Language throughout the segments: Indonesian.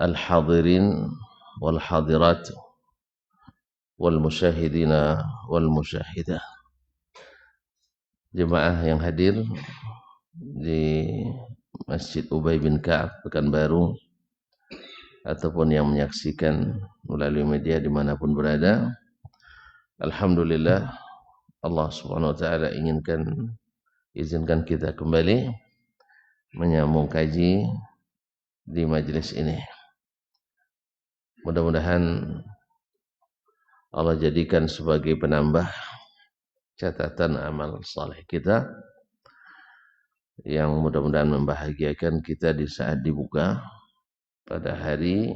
al-hadirin wal hadirat wal musyahidina wal musyahidah, jemaah yang hadir di Masjid Ubay bin Ka'ab Pekanbaru ataupun yang menyaksikan melalui media dimanapun berada. Alhamdulillah, Allah subhanahu wa ta'ala izinkan kita kembali menyambung kaji di majelis ini. Mudah-mudahan Allah jadikan sebagai penambah catatan amal saleh kita, yang mudah-mudahan membahagiakan kita di saat dibuka pada hari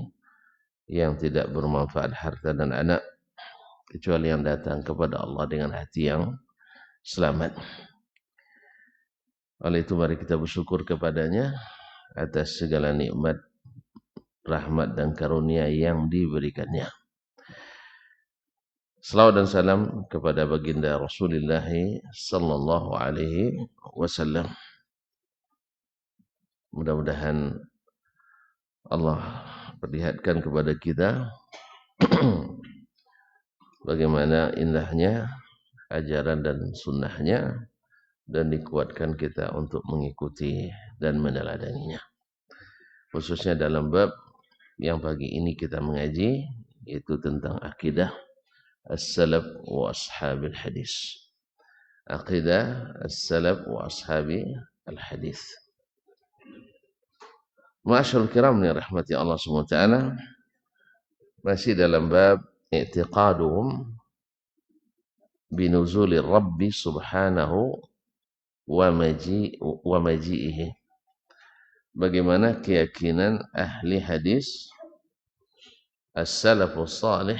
yang tidak bermanfaat harta dan anak, kecuali yang datang kepada Allah dengan hati yang selamat. Oleh itu mari kita bersyukur kepadanya atas segala nikmat, rahmat dan karunia yang diberikannya. Salawat dan salam kepada baginda Rasulullah sallallahu alaihi wasallam. Mudah-mudahan Allah perlihatkan kepada kita bagaimana indahnya ajaran dan sunnahnya, dan dikuatkan kita untuk mengikuti dan meneladaninya. Khususnya dalam bab yang pagi ini kita mengaji, yaitu tentang akidah as-salaf wa ashabil hadis. Aqidah as-salaf wa ashabi al-hadis. Ma'asyarul kiram ni rahmati Allah SWT, masih dalam bab i'tiqaduhum binuzuli Rabbi subhanahu wa maji'ihi. Bagaimana keyakinan ahli hadis as-salafus salih,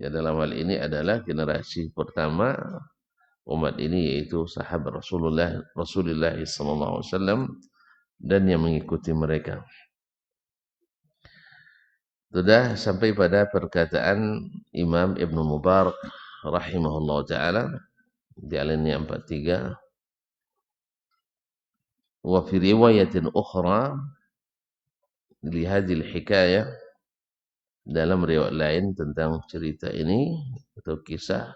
ya dalam hal ini adalah generasi pertama umat ini, yaitu sahabat Rasulullah SAW dan yang mengikuti mereka. Sudah sampai pada perkataan Imam Ibn Mubarak rahimahullah ta'ala di alinea 43. Wa fi riwayatin ukhra li hadhil hikayah, dalam riwayat lain tentang cerita ini atau kisah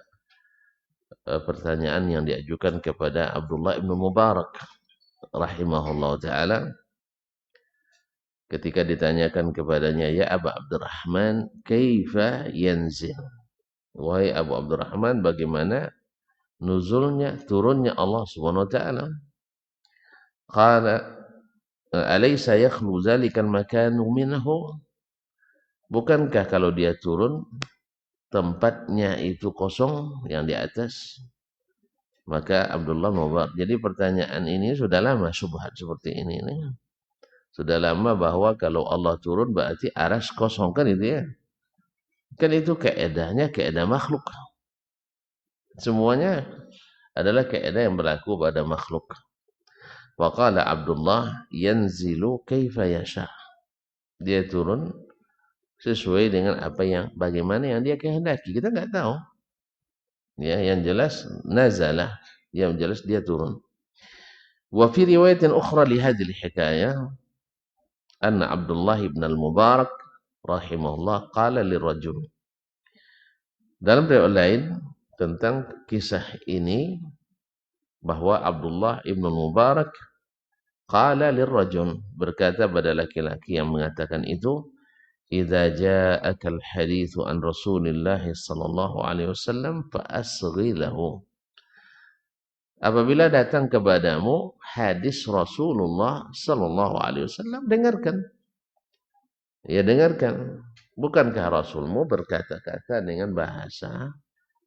pertanyaan yang diajukan kepada Abdullah Ibn Mubarak rahimahullah ta'ala, ketika ditanyakan kepadanya, ya Abu Abdurrahman, kaifa yanzil, wahai Abu Abdurrahman, bagaimana nuzulnya, turunnya Allah subhanahu wa ta'ala. Qala alaysa yakhlu zalikal makanu minhu, bukankah kalau dia turun tempatnya itu kosong yang di atas? Maka Abdullah Mubarak, jadi pertanyaan ini sudah lama, syubhat seperti ini. Sudah lama bahwa kalau Allah turun berarti arsy kosong, kan itu ya. Kan itu kaedahnya kaedah makhluk. Semuanya adalah kaedah yang berlaku pada makhluk. Wa qala Abdullah yanzilu kaifa yasha. Dia turun sesuai dengan bagaimana yang dia kehendaki. Kita enggak tahu. Ya, yang jelas nazalah, yang jelas dia turun. Wa fi riwayatin ukhra li hadhihi hikayah anna Abdullah ibn al-Mubarak rahimahullah qala lirajul. Dalam riwayat lain tentang kisah ini, bahwa Abdullah ibn al-Mubarak qala lirajul, berkata pada laki-laki yang mengatakan itu, idza ja'aka al-haditsu an Rasulillah sallallahu alaihi wasallam fa asghi lahu. Apabila datang kepadamu hadis Rasulullah sallallahu alaihi wasallam, dengarkan. Ya, dengarkan. Bukankah Rasulmu berkata-kata dengan bahasa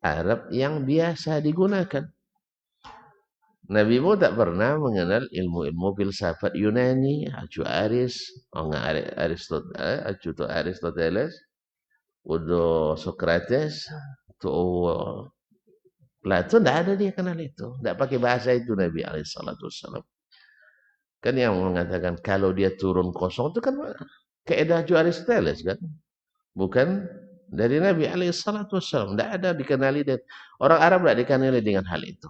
Arab yang biasa digunakan? Nabimu tak pernah mengenal ilmu-ilmu filsafat Yunani, Aristoteles, udah Socrates, tuh Plato, tidak ada dia kenal itu. Tidak pakai bahasa itu Nabi alaihissalam. Kan yang mengatakan kalau dia turun kosong itu kan kaedah Aristoteles kan, bukan dari Nabi alaihissalam. Tidak ada dikenali, orang Arab tidak dikenali dengan hal itu.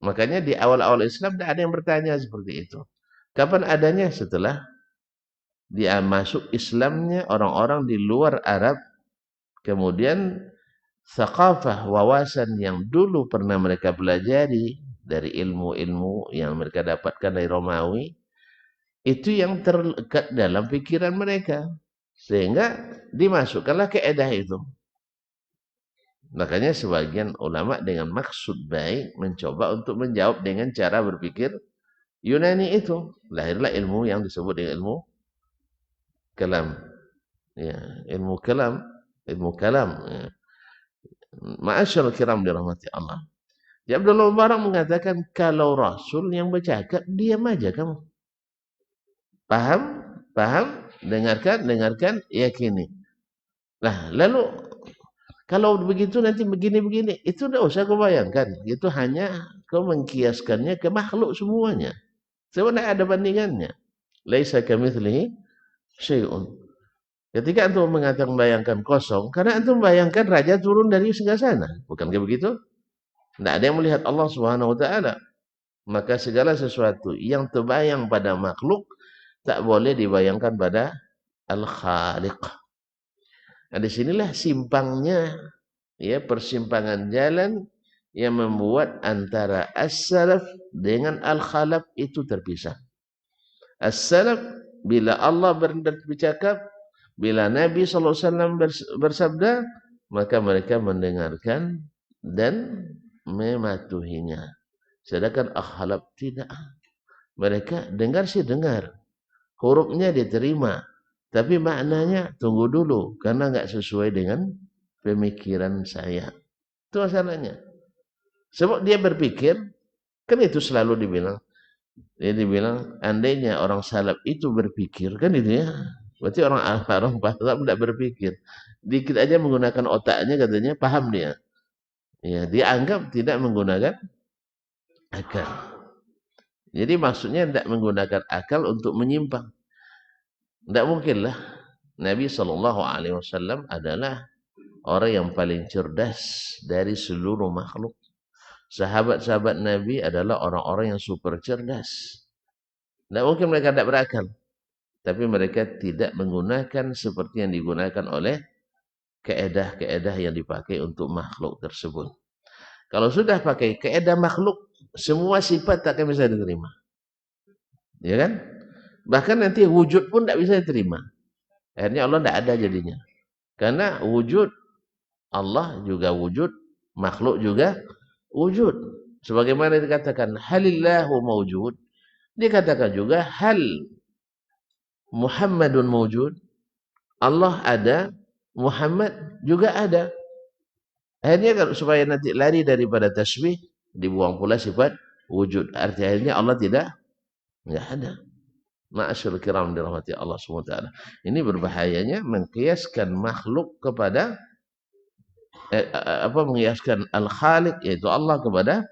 Makanya di awal-awal Islam tidak ada yang bertanya seperti itu. Kapan adanya? Setelah dia masuk Islamnya orang-orang di luar Arab, kemudian thaqafah, wawasan yang dulu pernah mereka pelajari dari ilmu-ilmu yang mereka dapatkan dari Romawi, itu yang terlekat dalam pikiran mereka. Sehingga dimasukkanlah kaidah itu. Makanya sebagian ulama dengan maksud baik mencoba untuk menjawab dengan cara berpikir Yunani itu. Lahirlah ilmu yang disebut dengan ilmu kalam. Ya, ilmu kalam, ilmu kalam. Ya. Ma'asyarul kiram dirahmati Allah. Ya Abdullah Mubarak mengatakan kalau Rasul yang bercakap, diam aja kamu. Paham? Paham? Dengarkan, yakini. Nah, lalu kalau begitu nanti begini-begini, itu tidak usah kau bayangkan. Itu hanya kau mengkiaskannya ke makhluk semuanya. Sebenarnya ada bandingannya. Laisa kamitslihi syai'un. Ketika antum mengatakan bayangkan kosong, karena antum bayangkan raja turun dari singgasana. Bukankah begitu? Tidak ada yang melihat Allah Subhanahu wa taala. Maka segala sesuatu yang terbayang pada makhluk tak boleh dibayangkan pada Al-Khaliq. Nah, disinilah simpangnya, ya, persimpangan jalan yang membuat antara as-salaf dengan al-khalaf itu terpisah. As-salaf bila Allah bercakap, bila Nabi SAW bersabda, maka mereka mendengarkan dan mematuhinya. Sedangkan al-khalaf tidak. Mereka dengar sih dengar, hurufnya diterima, tapi maknanya tunggu dulu karena nggak sesuai dengan pemikiran saya. Itu masalahnya. Sebab dia berpikir, kan itu selalu dibilang. Dia dibilang, andainya orang salaf itu berpikir, kan itu ya. Berarti orang salaf tidak berpikir. Dikit aja menggunakan otaknya katanya, paham dia. Ya, dia anggap tidak menggunakan akal. Jadi maksudnya tidak menggunakan akal untuk menyimpang. Tidak mungkinlah. Nabi SAW adalah orang yang paling cerdas dari seluruh makhluk. Sahabat-sahabat Nabi adalah orang-orang yang super cerdas. Tidak mungkin mereka tidak berakal. Tapi mereka tidak menggunakan seperti yang digunakan oleh keedah-keedah yang dipakai untuk makhluk tersebut. Kalau sudah pakai keedah makhluk, semua sifat tak akan bisa diterima. Ya kan? Bahkan nanti wujud pun tidak bisa diterima. Akhirnya Allah tidak ada jadinya. Karena wujud Allah juga wujud, makhluk juga wujud. Sebagaimana dikatakan halillahu mawjud, dikatakan juga hal Muhammadun mawjud. Allah ada, Muhammad juga ada. Akhirnya kalau supaya nanti lari daripada tasbih, dibuang pula sifat wujud. Artinya akhirnya Allah tidak ada. Ma'asyarul kiram dirahmati Allah SWT. Ini berbahayanya mengkiaskan makhluk kepada mengiaskan al-khaliq, yaitu Allah, kepada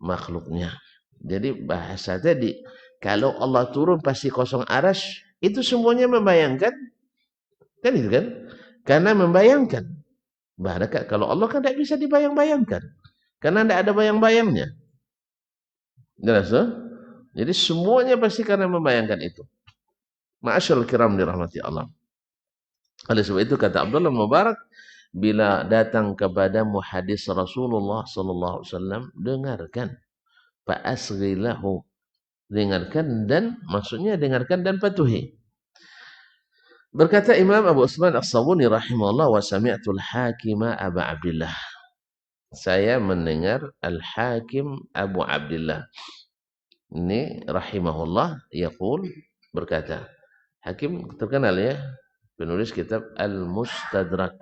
makhluknya. Jadi bahasa tadi, kalau Allah turun pasti kosong arasy, itu semuanya membayangkan, kan itu kan? Karena membayangkan. Bahkan kalau Allah kan tidak bisa dibayang-bayangkan, karena tidak ada bayang-bayangnya. Jelas tuh? Jadi semuanya pasti karena membayangkan itu. Ma'asyarul kiram dirahmati Allah. Oleh sebab itu kata Abdullah Mubarak, bila datang kepadamu hadis Rasulullah sallallahu alaihi wasallam, dengarkan. Fa'asghilahu. Dengarkan dan, maksudnya dengarkan dan patuhi. Berkata Imam Abu Utsman As-Sabuni rahimahullah, wa sami'tul hakima Abu Abdullah. Saya mendengar Al-Hakim Abu Abdullah. Ini rahimahullah yaqul, berkata. Hakim terkenal ya, penulis kitab Al-Mustadrak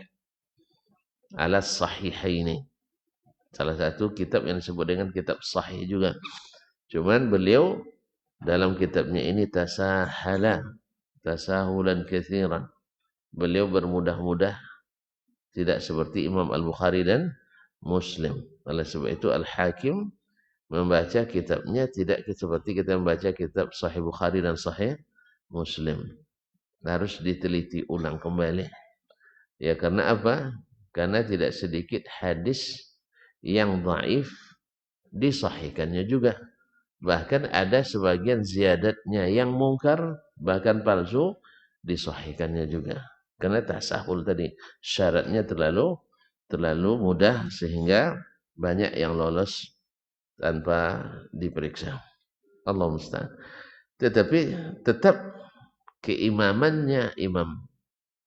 ala Sahihaini. Salah satu kitab yang disebut dengan kitab sahih juga. Cuman beliau dalam kitabnya ini tasahulan katsiran. Beliau bermudah-mudah, tidak seperti Imam Al-Bukhari dan Muslim. Oleh sebab itu Al-Hakim membaca kitabnya tidak seperti kita membaca kitab Sahih Bukhari dan Sahih Muslim. Harus diteliti ulang kembali. Ya, karena apa? Karena tidak sedikit hadis yang dhaif disahihkannya juga. Bahkan ada sebagian ziyadatnya yang mungkar, bahkan palsu, disahihkannya juga. Karena tasahul tadi syaratnya terlalu mudah sehingga banyak yang lolos tanpa diperiksa. Allah musta'an. Tetapi tetap keimamannya Imam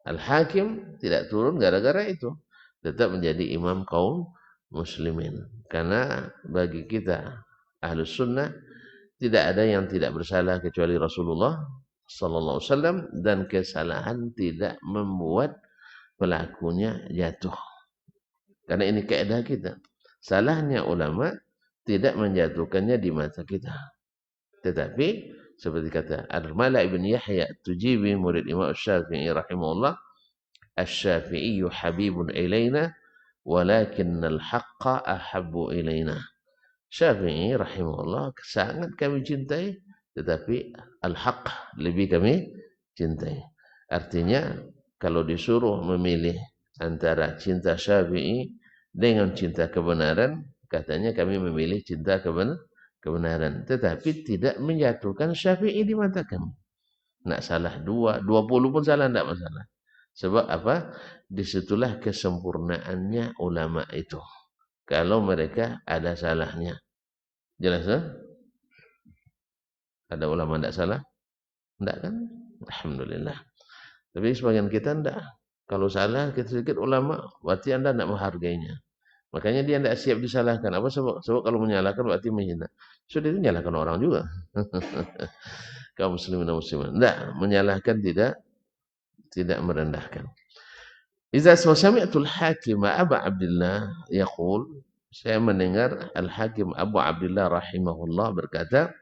Al-Hakim tidak turun gara-gara itu. Tetap menjadi imam kaum muslimin. Karena bagi kita Ahlus Sunnah tidak ada yang tidak bersalah kecuali Rasulullah sallallahu alaihi wasallam, dan kesalahan tidak membuat pelakunya jatuh. Karena ini kaidah kita. Salahnya ulama tidak menjatuhkannya di mata kita. Tetapi seperti kata Al-Mala ibn Yahya Tujibi, murid Imam Syafi'i rahimahullah, Asy-Syafi'i habibun ilaina walakinnal haqqa ahabbu ilaina. Syafi'i rahimahullah sangat kami cintai, tetapi al-haq lebih kami cintai. Artinya kalau disuruh memilih antara cinta Syafi'i dengan cinta kebenaran, katanya kami memilih cinta kebenaran. Tetapi tidak menjatuhkan Syafi'i di mata kami. Nak salah 20 pun salah, tidak masalah. Sebab apa? Disitulah kesempurnaannya ulama itu. Kalau mereka ada salahnya. Jelas kan? Ada ulama tidak salah? Tidak kan? Alhamdulillah. Tapi sebagian kita tidak. Kalau salah sedikit ulama, berarti Anda tidak menghargainya. Makanya dia tidak siap disalahkan. Apa sebab? Sebab kalau menyalahkan berarti menghina. Sudah itu menyalahkan orang juga. Kaum muslimin dan muslimat. Tidak, menyalahkan tidak merendahkan. Idza sami'tu al-Hakim Abu Abdullah yaqul, saya mendengar Al-Hakim Abu Abdullah rahimahullah berkata,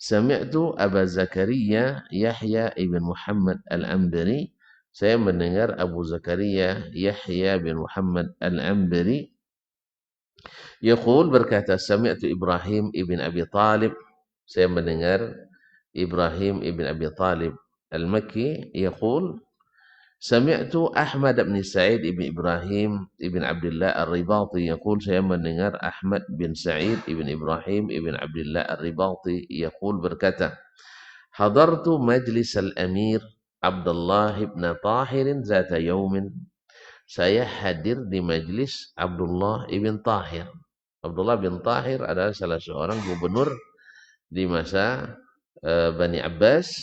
sami'tu Abu Zakaria Yahya ibn Muhammad Al-Ambari, saya mendengar Abu Zakaria Yahya bin Muhammad Al-Ambari yaqul, berkata, sami'tu Ibrahim ibn Abi Talib, saya mendengar Ibrahim ibn Abi Talib Al-Makki yaqul, sami'tu Ahmad bin Sa'id ibn Ibrahim ibn Abdullah Ar-Ribati yaqul, saya mendengar Ahmad bin Sa'id ibn Ibrahim ibn Abdullah Ar-Ribati yaqul, berkata, hadartu majlis al-Amir Abdullah ibn Tahir zata yaumin, saya hadir di majlis Abdullah ibn Tahir. Abdullah bin Tahir adalah salah seorang gubernur di masa Bani Abbas.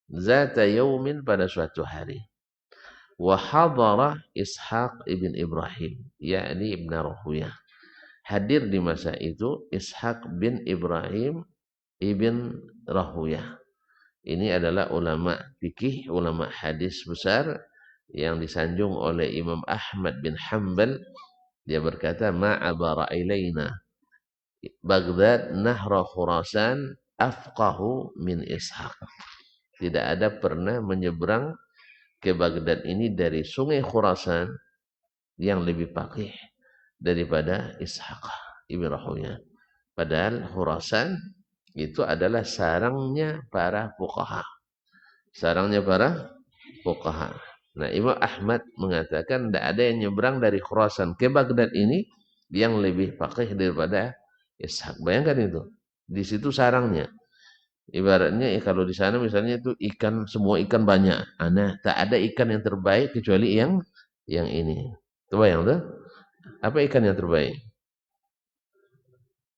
Zata yaumin, pada suatu hari. Wa hadara Ishaq ibn Ibrahim, yakni Ibn Rahuyah. Hadir di masa itu Ishaq bin Ibrahim ibn Rahuyah. Ini adalah ulama fikih, ulama hadis besar yang disanjung oleh Imam Ahmad bin Hanbal. Dia berkata, ma'abara ilaina Baghdad nahra Khurasan afqahu min Ishaq. Tidak ada pernah menyeberang ke Baghdad ini dari sungai Khurasan yang lebih faqih daripada Ishaq ibn Rahuyah. Padahal Khurasan itu adalah sarangnya para fuqaha. Sarangnya para fuqaha. Nah, Imam Ahmad mengatakan tidak ada yang nyebrang dari Khurasan ke Baghdad ini yang lebih faqih daripada Ishaq. Bayangkan itu. Di situ sarangnya. Ibaratnya kalau di sana misalnya itu ikan, semua ikan banyak. Nah, tak ada ikan yang terbaik kecuali yang ini. Coba yang tuh. Apa ikan yang terbaik?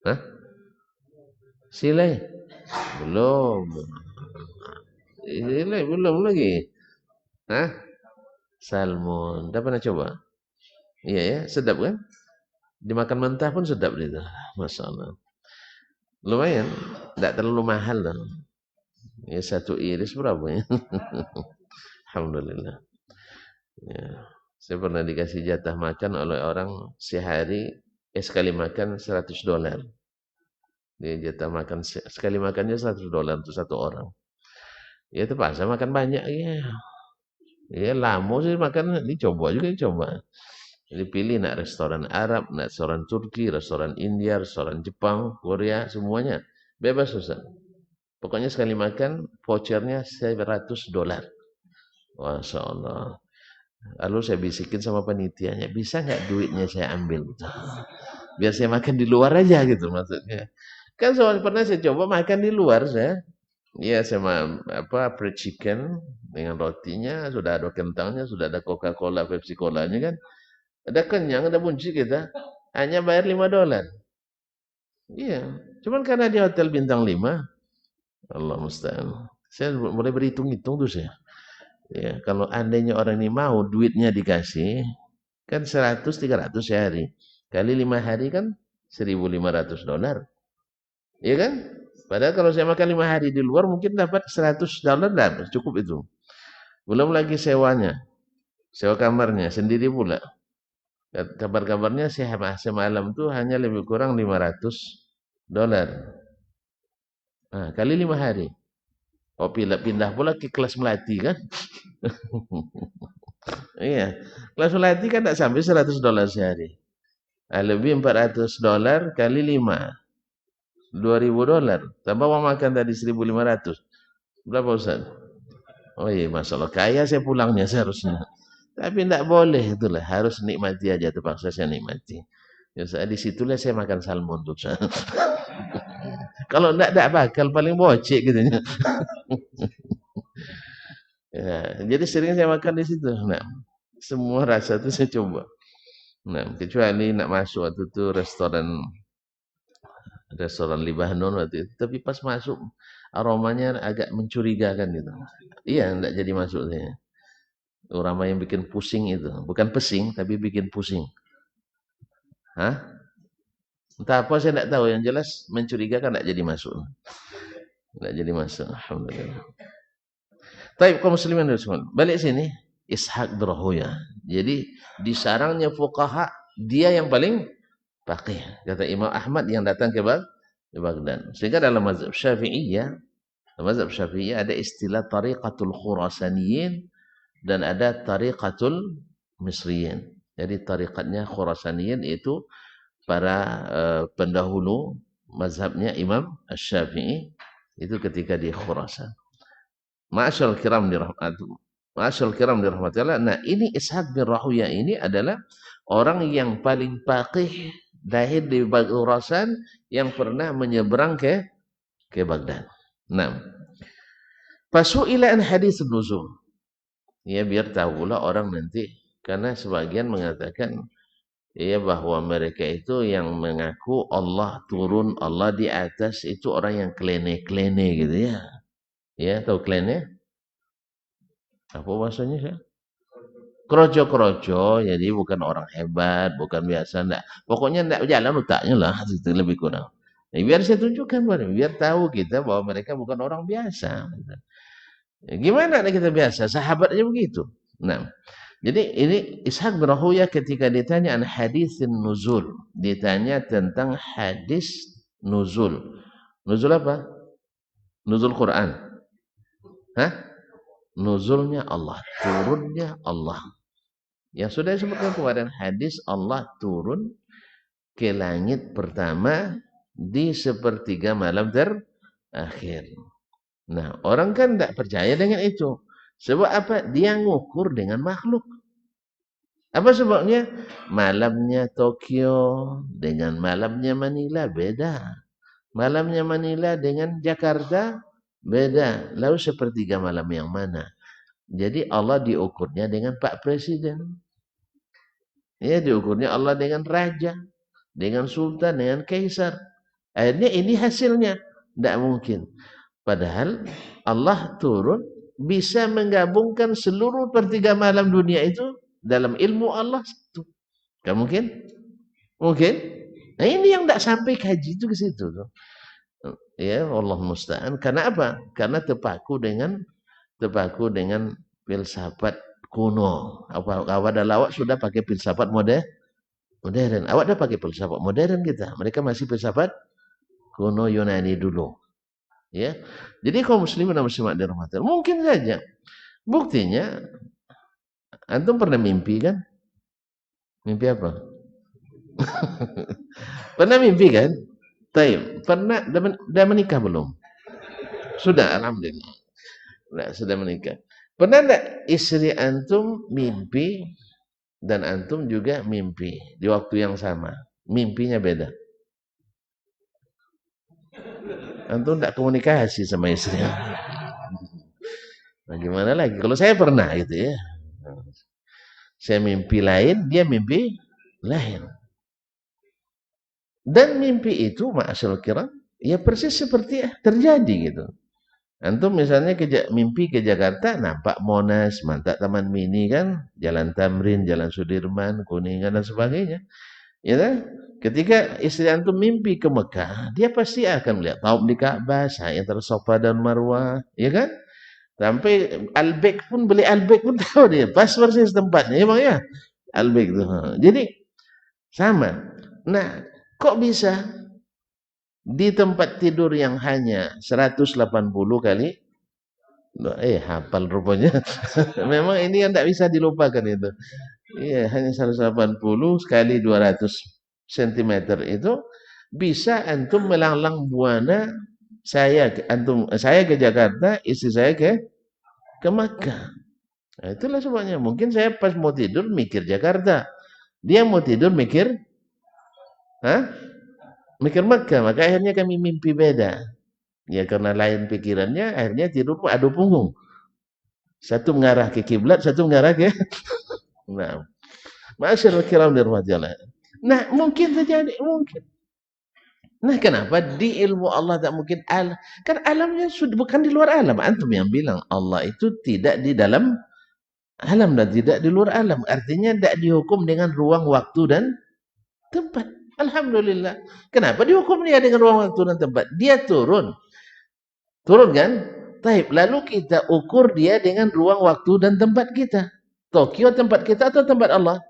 Hah? Silai? Belum. Silai belum lagi. Hah? Salmon. Dah pernah coba? Iya ya, sedap kan? Dimakan mentah pun sedap itu. Masya Allah. Lumayan, tidak terlalu mahal lah. Ya, satu iris berapa ya? Alhamdulillah. Ya. Saya pernah dikasih jatah makan oleh orang sehari, sekali makan $100. Dia jatah makan sekali makannya $100 untuk satu orang. Ya terpaksa makan banyak ya. Ya lama sih makan, dicoba. Dipilih nak restoran Arab, nak restoran Turki, restoran India, restoran Jepang, Korea, semuanya. Bebas Ustaz. Pokoknya sekali makan, vouchernya $100. Masya Allah. Lalu saya bisikin sama panitianya, bisa nggak duitnya saya ambil? Biar saya makan di luar aja gitu maksudnya. Kan soal pernah saya coba makan di luar saya. Iya, sama apa fried chicken dengan rotinya, sudah ada kentangnya, sudah ada Coca-Cola, Pepsi Colanya kan. Ada kenyang, ada bunci kita. Hanya bayar $5. Iya. Cuman karena di hotel bintang 5, Allah musta'an. Saya mulai berhitung-hitung tuh saya. Ya, kalau andainya orang ini mau duitnya dikasih, kan 100-300 sehari. Kali 5 hari kan $1.500. Iya kan? Padahal kalau saya makan 5 hari di luar mungkin dapat $100 dapat, cukup itu. Belum lagi sewanya, sewa kamarnya sendiri pula. Kabar-kabarnya semalam tuh hanya lebih kurang $500. Nah, kali 5 hari. Oh, pindah pula ke kelas melati kan? Iya. Kelas melati kan tidak sampai $100 sehari. Nah, lebih $400 kali 5. $2.000. Tambah uang makan tadi 1.500. Berapa Ustaz? Oh iya, masalah kaya saya pulangnya seharusnya. Tapi tidak boleh itulah, harus nikmati aja, terpaksa saya nikmati. Ya, di situlah saya makan salmon tuh. Kalau tidak bakal paling bocek gitu. Ya, jadi sering saya makan di situ. Nah, semua rasa itu saya coba. Nah, kecuali nak masuk waktu itu restoran Libanon waktu itu. Tapi pas masuk aromanya agak mencurigakan gitu. Iya, tidak jadi masuk saya. Aroma yang bikin pusing itu, bukan pesing tapi bikin pusing. Hah? Entah apa saya tidak tahu. Yang jelas mencurigakan tidak jadi masuk. Tidak jadi masuk. Alhamdulillah. Baik, kaum muslimin dan muslimat. Balik sini, Ishaq bin Rahuya. Jadi di sarangnya fuqaha dia yang paling faqih. Kata Imam Ahmad yang datang ke Baghdad. Sehingga dalam mazhab Syafi'iyah ada istilah tariqatul Khurasaniyin dan ada tariqatul Misriyin. Jadi tariqatnya Khurasaniyin itu para pendahulu mazhabnya Imam Syafi'i itu ketika di Khurasan. Ma'asyal kiram dirahmati Allah. Nah, ini Ishaq bin Rahuya ini adalah orang yang paling faqih lahir di Khurasan yang pernah menyeberang ke Baghdad. Nah, fasu'ila an hadis nuzul. Ya, biar tahulah orang nanti, karena sebagian mengatakan ya bahwa mereka itu yang mengaku Allah turun, Allah di atas, itu orang yang klene-klene gitu ya. Ya, tahu klene? Apa bahasanya sih? Kroco-kroco, jadi bukan orang hebat, bukan biasa, enggak. Pokoknya enggak jalan otaknya lah, itu lebih kurang. Ya, biar saya tunjukkan, biar tahu kita bahwa mereka bukan orang biasa. Ya, gimana kita biasa? Sahabat aja begitu. Nah, jadi ini Ishaq bin Rahuya ketika ditanya an hadisin nuzul, ditanya tentang hadis nuzul. Nuzul apa? Nuzul Quran. Hah? Nuzulnya Allah, turunnya Allah. Yang sudah disebutkan kemarin hadis Allah turun ke langit pertama di sepertiga malam terakhir. Nah, orang kan tidak percaya dengan itu. Sebab apa? Dia ngukur dengan makhluk. Apa sebabnya? Malamnya Tokyo dengan malamnya Manila beda. Malamnya Manila dengan Jakarta beda. Lalu sepertiga malam yang mana? Jadi Allah diukurnya dengan Pak Presiden. Ya, diukurnya Allah dengan raja, dengan sultan, dengan kaisar. Akhirnya ini hasilnya. Tidak mungkin. Padahal Allah turun bisa menggabungkan seluruh pertiga malam dunia itu dalam ilmu Allah satu. Kan mungkin? Mungkin. Nah, ini yang tidak sampai kaji itu ke situ. Ya, Allah musta'an. Karena apa? Karena terpaku dengan filsafat kuno. Awak dan lawak sudah pakai filsafat modern. Awak dah pakai filsafat modern kita. Mereka masih filsafat kuno Yunani dulu. Ya. Jadi kaum muslimin dan muslimat dirahmati Allah, mungkin saja. Buktinya antum pernah mimpi kan? Mimpi apa? Pernah mimpi kan? Taib. Pernah dah menikah belum? Sudah, alhamdulillah. Nah, sudah menikah. Pernah enggak istri antum mimpi dan antum juga mimpi di waktu yang sama? Mimpinya beda. Antum tidak komunikasi sama istri. Nah, gimana lagi? Kalau saya pernah gitu ya. Saya mimpi lain, dia mimpi lain. Dan mimpi itu, ma'asyarul kiram, ya persis seperti terjadi gitu. Antum misalnya mimpi ke Jakarta, nampak Monas, mantap Taman Mini kan, Jalan Tamrin, Jalan Sudirman, Kuningan dan sebagainya. Ya kan? Ketika istri antum mimpi ke Mekah, dia pasti akan melihat taub di Ka'bah, sa'i antara Safa dan Marwah, ya kan? Sampai Albek pun beli Albek pun tahu dia, pas persis tempatnya, emang ya. Albek itu. Jadi sama. Nah, kok bisa di tempat tidur yang hanya 180 kali hafal rupanya. Memang ini yang tidak bisa dilupakan itu. Iya, hanya 180 kali 200 cm itu bisa antum melanglang buana saya ke Jakarta, istri saya ke Makkah. Nah, itulah sebabnya. Mungkin saya pas mau tidur mikir Jakarta. Dia mau tidur mikir mikir Makkah. Maka akhirnya kami mimpi beda. Ya karena lain pikirannya, akhirnya tidur adu punggung. Satu mengarah ke kiblat, satu mengarah ke nah. Ma'asyiral kiram dirahmati Allah. Nah, mungkin terjadi, mungkin. Nah, kenapa di ilmu Allah tak mungkin alam? Kan alamnya sudah bukan di luar alam. Antum yang bilang Allah itu tidak di dalam alam dan tidak di luar alam. Artinya tidak dihukum dengan ruang, waktu dan tempat. Alhamdulillah. Kenapa dihukum dia dengan ruang, waktu dan tempat? Dia turun. Turun kan? Taib. Lalu kita ukur dia dengan ruang, waktu dan tempat kita. Tokyo tempat kita atau tempat Allah?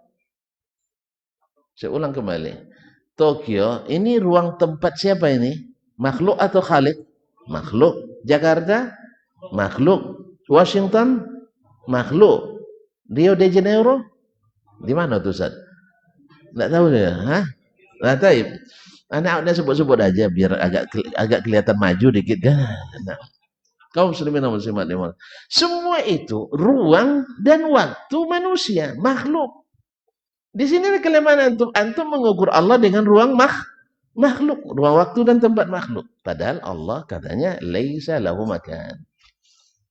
Saya ulang kembali. Tokyo, ini ruang tempat siapa ini? Makhluk atau Khalik? Makhluk. Jakarta? Makhluk. Washington? Makhluk. Rio de Janeiro? Di mana tuh, Ustaz? Enggak tahu ya? Hah? Nah, taib. Anak udah sebut-sebut aja biar agak kelihatan maju dikit kan. Nah. Kaum muslimin dan muslimat. Semua itu ruang dan waktu manusia, makhluk. Di sini kelemahan antum. Antum mengukur Allah dengan ruang makhluk, ruang waktu dan tempat makhluk. Padahal Allah katanya laisa lahu makan.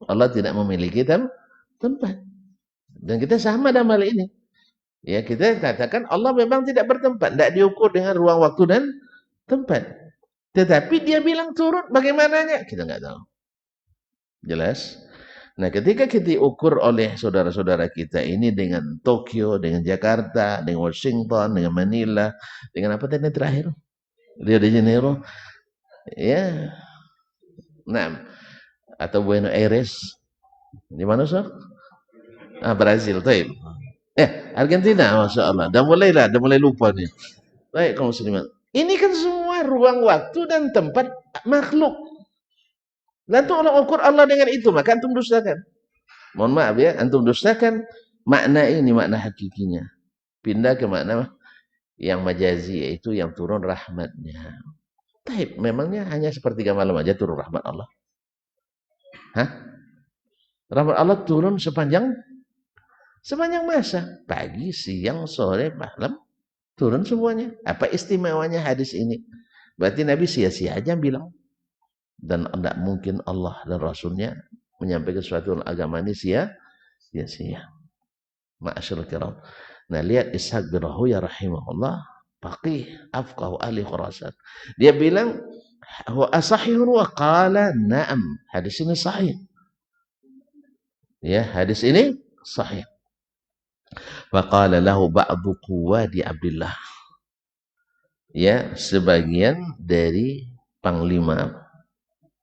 Allah tidak memiliki tempat. Dan kita sama dalam hal ini. Ya, kita katakan Allah memang tidak bertempat, tidak diukur dengan ruang waktu dan tempat. Tetapi dia bilang turun, bagaimananya? Kita nggak tahu. Jelas? Nah, ketika kita ukur oleh saudara-saudara kita ini dengan Tokyo, dengan Jakarta, dengan Washington, dengan Manila, dengan apa tadi terakhir? Rio de Janeiro. Ya. Nah, atau Buenos Aires. Di mana, Sob? Brazil, taib. Argentina, Masya Allah. Dah mulai lupa nih. Baik, kaum muslimin. Ini kan semua ruang waktu dan tempat makhluk. Lalu Allah ukur Allah dengan itu, maka antum dustakan. Mohon maaf ya, antum dustakan makna ini, makna hakikinya. Pindah ke makna yang majazi, yaitu yang turun rahmatnya. Taib, memangnya hanya sepertiga malam aja turun rahmat Allah? Hah? Rahmat Allah turun sepanjang masa. Pagi, siang, sore, malam, turun semuanya. Apa istimewanya hadis ini? Berarti Nabi sia-sia aja bilang. Dan tidak mungkin Allah dan Rasulnya menyampaikan sesuatu agama ini sia-sia. Ma'asyarul kiram. Nah, lihat Ishaq bin Rahuya rahimahullah, faqih afqahu ahli Khurasan. Dia bilang, "Wa asahihun wa qala na'am." Hadis ini sahih. Ya, hadis ini sahih. Wa qala lahu ba'du quwadi Abdullah. Ya, sebagian dari panglima,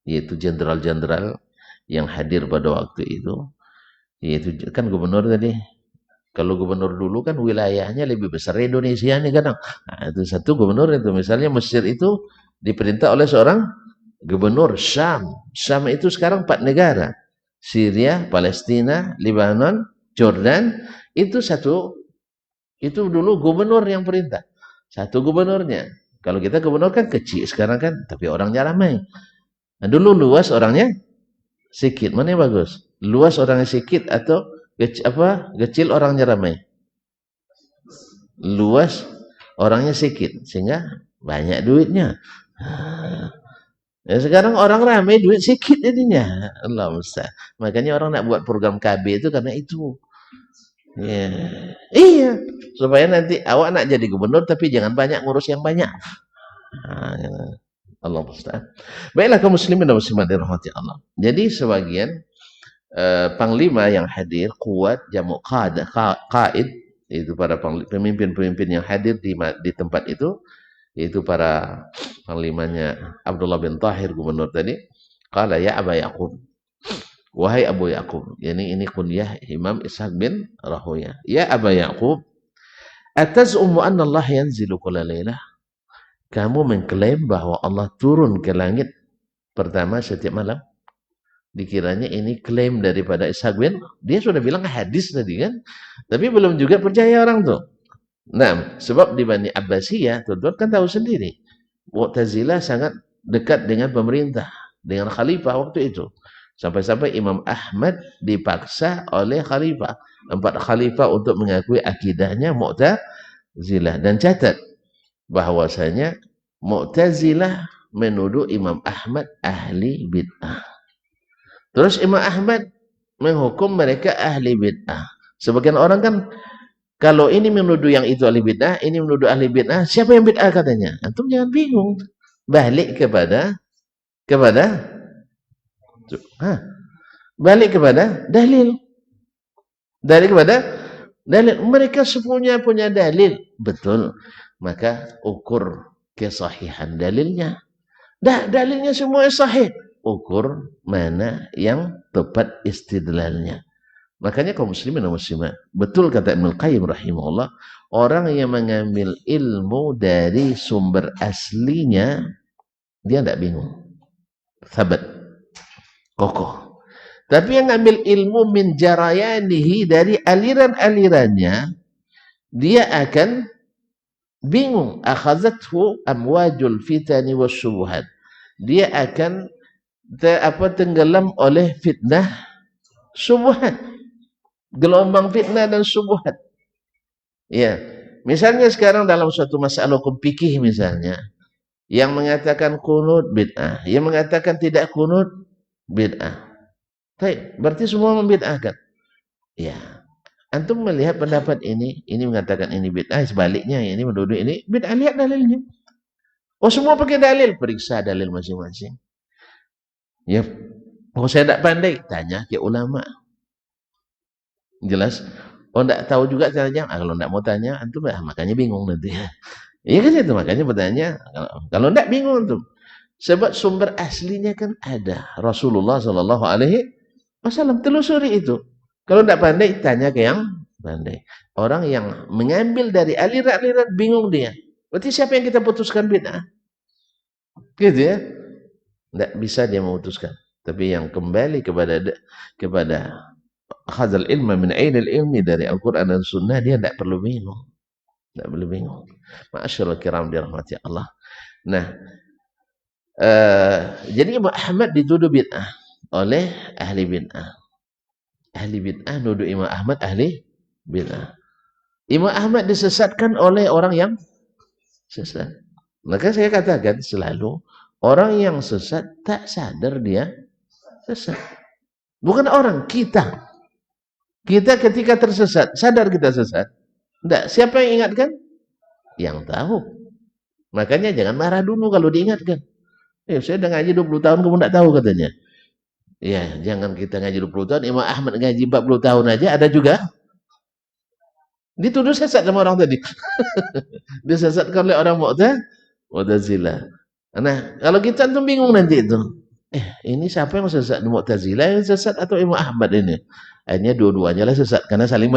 yaitu jenderal-jenderal yang hadir pada waktu itu, yaitu kan gubernur tadi. Kalau gubernur dulu kan wilayahnya lebih besar Indonesia nih kadang. Nah, itu satu gubernur itu. Misalnya Mesir itu diperintah oleh seorang gubernur. Syam itu sekarang 4 negara. Syria, Palestina, Lebanon, Jordan. Itu dulu gubernur yang perintah. Satu gubernurnya. Kalau kita gubernur kan kecil sekarang kan, tapi orangnya ramai. Nah, dulu luas orangnya sedikit. Mana yang bagus? Luas orangnya sedikit atau kecil orangnya ramai? Luas orangnya sedikit sehingga banyak duitnya. Ya, sekarang orang ramai duit sedikit jadinya. Allah musta'an. Makanya orang nak buat program KB itu karena itu. Ya. Iya, supaya nanti awak nak jadi gubernur tapi jangan banyak ngurus yang banyak. Nah, ya. Allah musta'an. Baiklah kaum muslimin dan muslimat dirahmati Allah. Jadi sebagian panglima yang hadir kuat jamu qaid itu para pemimpin-pemimpin yang hadir di tempat itu, yaitu para panglimanya Abdullah bin Tahir gubernur tadi. Qala ya Aba Yaqub, wahai Abu Yaqub, ini kunyah Imam Ishaq bin Rahuya. Ya Aba Yaqub, atazumu anna Allah yanzilu kulla lailah? Kamu mengklaim bahwa Allah turun ke langit pertama setiap malam? Dikiranya ini klaim daripada Ishaq bin, dia sudah bilang hadis tadi kan, tapi belum juga percaya orang tuh. Nah, sebab di Bani Abbasiyah, tuan-tuan kan tahu sendiri, Mu'tazilah sangat dekat dengan pemerintah, dengan khalifah waktu itu. Sampai-sampai Imam Ahmad dipaksa oleh khalifah, 4 khalifah untuk mengakui akidahnya Mu'tazilah. Dan catat bahwasanya Mu'tazilah menuduh Imam Ahmad ahli bid'ah. Terus Imam Ahmad menghukum mereka ahli bid'ah. Sebagian orang kan kalau ini menuduh yang itu ahli bid'ah, ini menuduh ahli bid'ah, siapa yang bid'ah katanya? Antum jangan bingung. Balik kepada balik kepada dalil. Balik kepada dalil. Mereka semuanya punya dalil, betul. Maka ukur kesahihan dalilnya. Dalilnya semua sahih. Ukur mana yang tepat istidlalnya. Makanya kaum muslimin dan muslimat, betul kata Ibnu Qayyim rahimahullah, orang yang mengambil ilmu dari sumber aslinya, dia tidak bingung. Sabat. Kokoh. Tapi yang ngambil ilmu min jarayanihi, dari aliran-alirannya, dia akan bingung. Akhazathu amwajul fitani wasyubuhat. Dia akan tenggelam oleh fitnah syubhat, gelombang fitnah dan syubhat. Ya, misalnya sekarang dalam suatu masalah hukum fikih misalnya, yang mengatakan kunut bid'ah, yang mengatakan tidak kunut bid'ah. Baik, berarti semua membid'ahkan. Ya, antum melihat pendapat ini mengatakan ini bid'ah, sebaliknya ini menuduh ini bid'ah, lihat dalilnya. Oh, semua pakai dalil, periksa dalil masing-masing. Ya, oh saya tidak pandai, tanya ke ulama. Jelas? Oh tidak tahu juga caranya. Kalau tidak mau tanya, antum makanya bingung nanti. Iya kan itu, makanya bertanya. Kalau tidak bingung antum. Sebab sumber aslinya kan ada. Rasulullah SAW telusuri itu. Kalau tidak pandai, tanya ke yang pandai. Orang yang mengambil dari aliran-aliran bingung dia. Berarti siapa yang kita putuskan bid'ah? Gitu ya. Tidak bisa dia memutuskan. Tapi yang kembali kepada hadzal ilma min ainil ilmi, dari Al-Quran dan Sunnah, dia tidak perlu bingung. Tidak perlu bingung. Ma'asyiral kiram dirahmati Allah. Nah, jadi Imam Ahmad dituduh bid'ah oleh ahli bid'ah. Ahli bid'ah nuduh Imam Ahmad ahli bid'ah. Imam Ahmad disesatkan oleh orang yang sesat. Maka saya katakan selalu, orang yang sesat tak sadar dia sesat. Bukan orang, kita. Kita ketika tersesat, sadar kita sesat? Tidak. Siapa yang ingatkan? Yang tahu. Makanya jangan marah dulu kalau diingatkan. Saya udah ngaji 20 tahun, kamu tidak tahu katanya. Ya, jangan kita ngaji 20 tahun, Imam Ahmad ngaji 40 tahun aja, ada juga. Dituduh sesat sama orang tadi. Disesatkan oleh orang Mu'tazilah. Nah, kalau kita tuh bingung nanti itu. Ini siapa yang sesat? Mu'tazilah yang sesat atau Imam Ahmad ini? Akhirnya dua-duanya lah sesat karena saling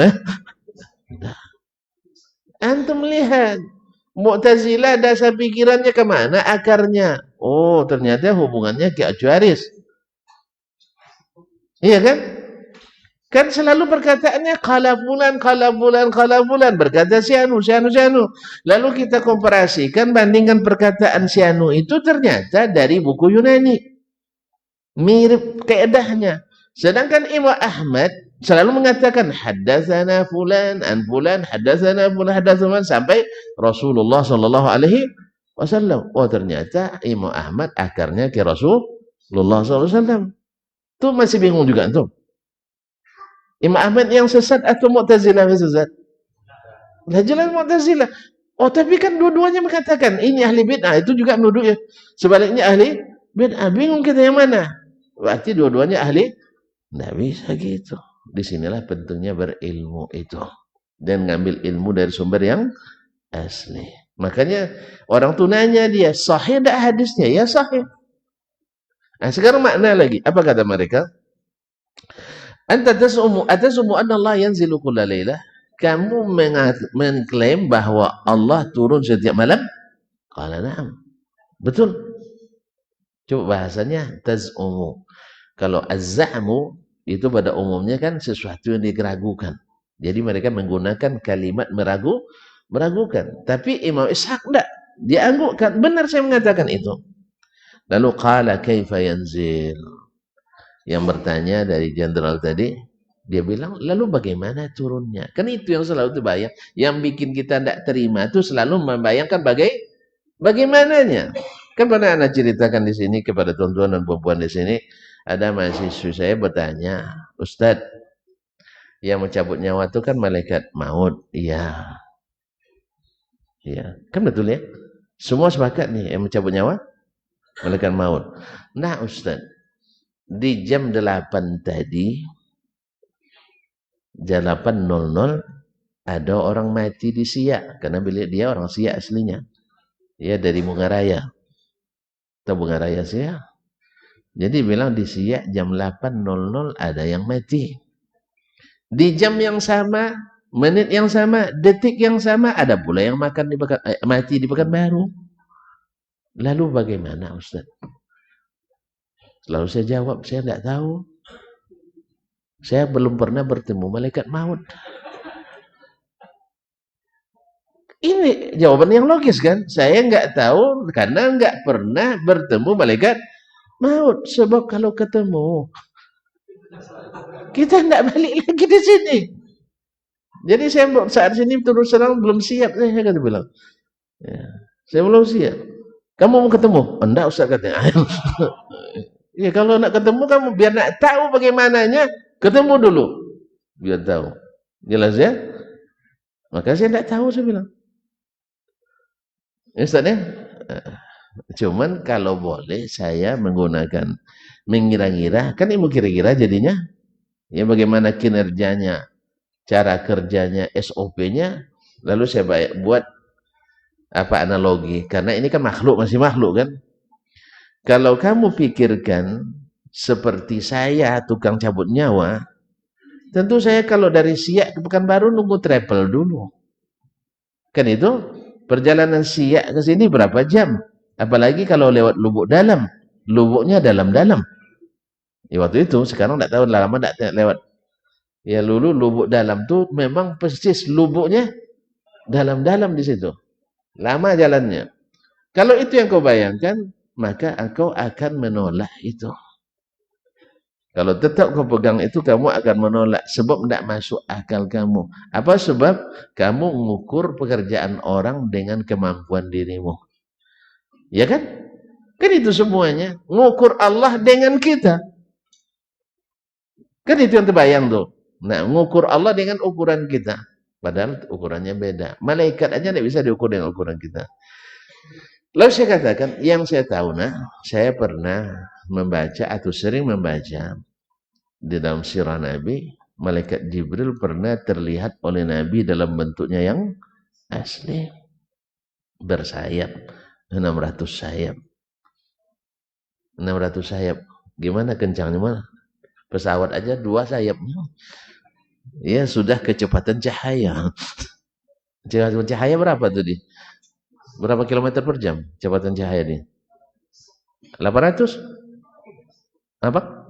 antum lihat Mu'tazilah dasar pikirannya kemana, akarnya? Oh, ternyata hubungannya ke Asy'aris. Iya kan? Kan selalu perkataannya qala fulan, berkata si anu. Lalu kita komparasikan, bandingkan perkataan si anu itu ternyata dari buku Yunani. Mirip kaedahnya. Sedangkan Imam Ahmad selalu mengatakan haddatsana fulan an fulan, haddatsana fulan, sampai Rasulullah sallallahu alaihi wasallam. Oh ternyata Imam Ahmad akarnya ke Rasulullah SAW. Tuh masih bingung juga tuh. Imam Ahmad yang sesat atau Mu'tazilah yang sesat? Lah jelas Mu'tazilah. Oh tapi kan dua-duanya mengatakan ini ahli bid'ah, itu juga menuduh ya. Sebaliknya ahli bid'ah, bingung kita yang mana. Berarti dua-duanya ahli. Nggak bisa gitu. Disinilah pentingnya berilmu itu. Dan ngambil ilmu dari sumber yang asli. Makanya orang tuh nanya dia, sahih enggak hadisnya? Ya sahih. Nah, sekarang makna lagi. Apa kata mereka? Anta tasumu anna Allah yanzilu kulla lailah. Kamu mengklaim bahwa Allah turun setiap malam? Qala na'am. Betul. Coba bahasanya tazumu. Kalau az-za'mu itu pada umumnya kan sesuatu yang diragukan. Jadi mereka menggunakan kalimat meragukan. Tapi Imam Ishaq enggak. Dia anggukkan. Benar saya mengatakan itu. Lalu qala kaifa yanzil. Yang bertanya dari jenderal tadi, dia bilang, lalu bagaimana turunnya? Kan itu yang selalu terbayang. Yang bikin kita tidak terima itu selalu membayangkan bagaimananya. Kan pernah anak ceritakan di sini kepada tuan-tuan dan perempuan di sini, ada mahasiswa saya bertanya, Ustadz, yang mencabut nyawa itu kan malaikat maut. Iya. Iya. Kan betul ya? Semua sepakat nih, yang mencabut nyawa, malaikat maut. Nah Ustadz, di jam 8 tadi, jam 8.00 ada orang mati di Siak karena dia orang Siak aslinya. Dia dari Bungaraya. Tahu Bungaraya Siak? Jadi bilang di Siak jam 8.00 ada yang mati. Di jam yang sama, menit yang sama, detik yang sama ada pula yang mati di Pekanbaru. Lalu bagaimana Ustaz? Lalu saya jawab, saya tidak tahu. Saya belum pernah bertemu malaikat maut. Ini jawaban yang logis kan? Saya nggak tahu karena nggak pernah bertemu malaikat maut. Sebab kalau ketemu, kita nggak balik lagi di sini. Jadi saya saat sini terus terang belum siap. Saya kata bilang, ya, saya belum siap. Kamu mau ketemu? Enggak Ustaz katanya. Ya kalau nak ketemu kamu biar nak tahu bagaimananya, ketemu dulu. Biar tahu. Jelas ya? Maka saya tidak tahu saya bilang. Ya, Ustaz ya? Cuman kalau boleh saya menggunakan mengira-ngira, kan ilmu kira-kira jadinya ya bagaimana kinerjanya, cara kerjanya, SOP-nya, lalu saya buat apa analogi, karena ini kan makhluk, masih makhluk kan. Kalau kamu pikirkan seperti saya tukang cabut nyawa, tentu saya kalau dari Siak ke Pekanbaru nunggu travel dulu. Kan itu perjalanan Siak ke sini berapa jam? Apalagi kalau lewat Lubuk Dalam. Lubuknya dalam-dalam. Ya waktu itu, sekarang tidak tahu lama tidak lewat. Ya dulu Lubuk Dalam tuh memang persis lubuknya dalam-dalam di situ. Lama jalannya. Kalau itu yang kau bayangkan, maka engkau akan menolak itu. Kalau tetap kau pegang itu, kamu akan menolak. Sebab tidak masuk akal kamu. Apa sebab? Kamu mengukur pekerjaan orang dengan kemampuan dirimu. Ya kan? Kan itu semuanya. Mengukur Allah dengan kita. Kan itu yang terbayang tuh. Nah, mengukur Allah dengan ukuran kita. Padahal ukurannya beda. Malaikat aja tidak bisa diukur dengan ukuran kita. Lalu saya katakan, yang saya tahu, saya pernah membaca atau sering membaca di dalam sirah Nabi, malaikat Jibril pernah terlihat oleh Nabi dalam bentuknya yang asli. Bersayap, 600 sayap. 600 sayap. Gimana kencangnya mana? Pesawat aja 2 sayapnya. Ya sudah kecepatan cahaya. Kecepatan cahaya berapa tuh di? Berapa kilometer per jam kecepatan cahaya ini? 800? Apa?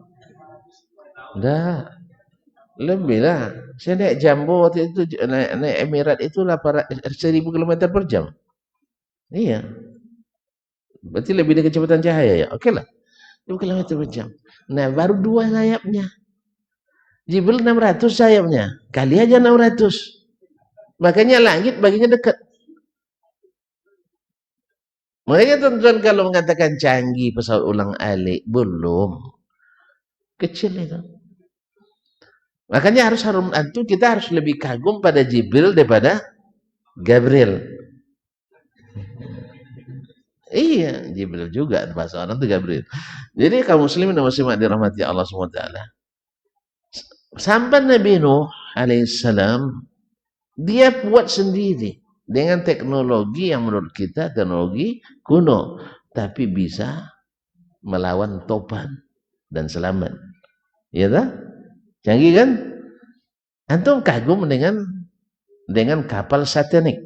Enggak. Lebih lah. Saya naik Jambo waktu itu, naik Emirat itu 1000 kilometer per jam. Iya. Berarti lebih dari kecepatan cahaya ya. Oke lah. 1000 kilometer per jam. Nah, baru 2 sayapnya. Jibril 600 sayapnya. Kali aja 600. Makanya langit baginya dekat. Makanya tuan-tuan kalau mengatakan canggih pesawat ulang-alik, belum. Kecil itu. Makanya kita harus lebih kagum pada Jibril daripada Gabriel. Iya, Jibril juga bahasa orang itu Gabriel. Jadi kaum muslimin dan muslimat dirahmati Allah SWT. Sampai Nabi Nuh alaihissalam dia buat sendiri dengan teknologi yang menurut kita teknologi kuno, tapi bisa melawan topan dan selamat. Ya tak? Canggih kan? Antum kagum dengan kapal Titanic.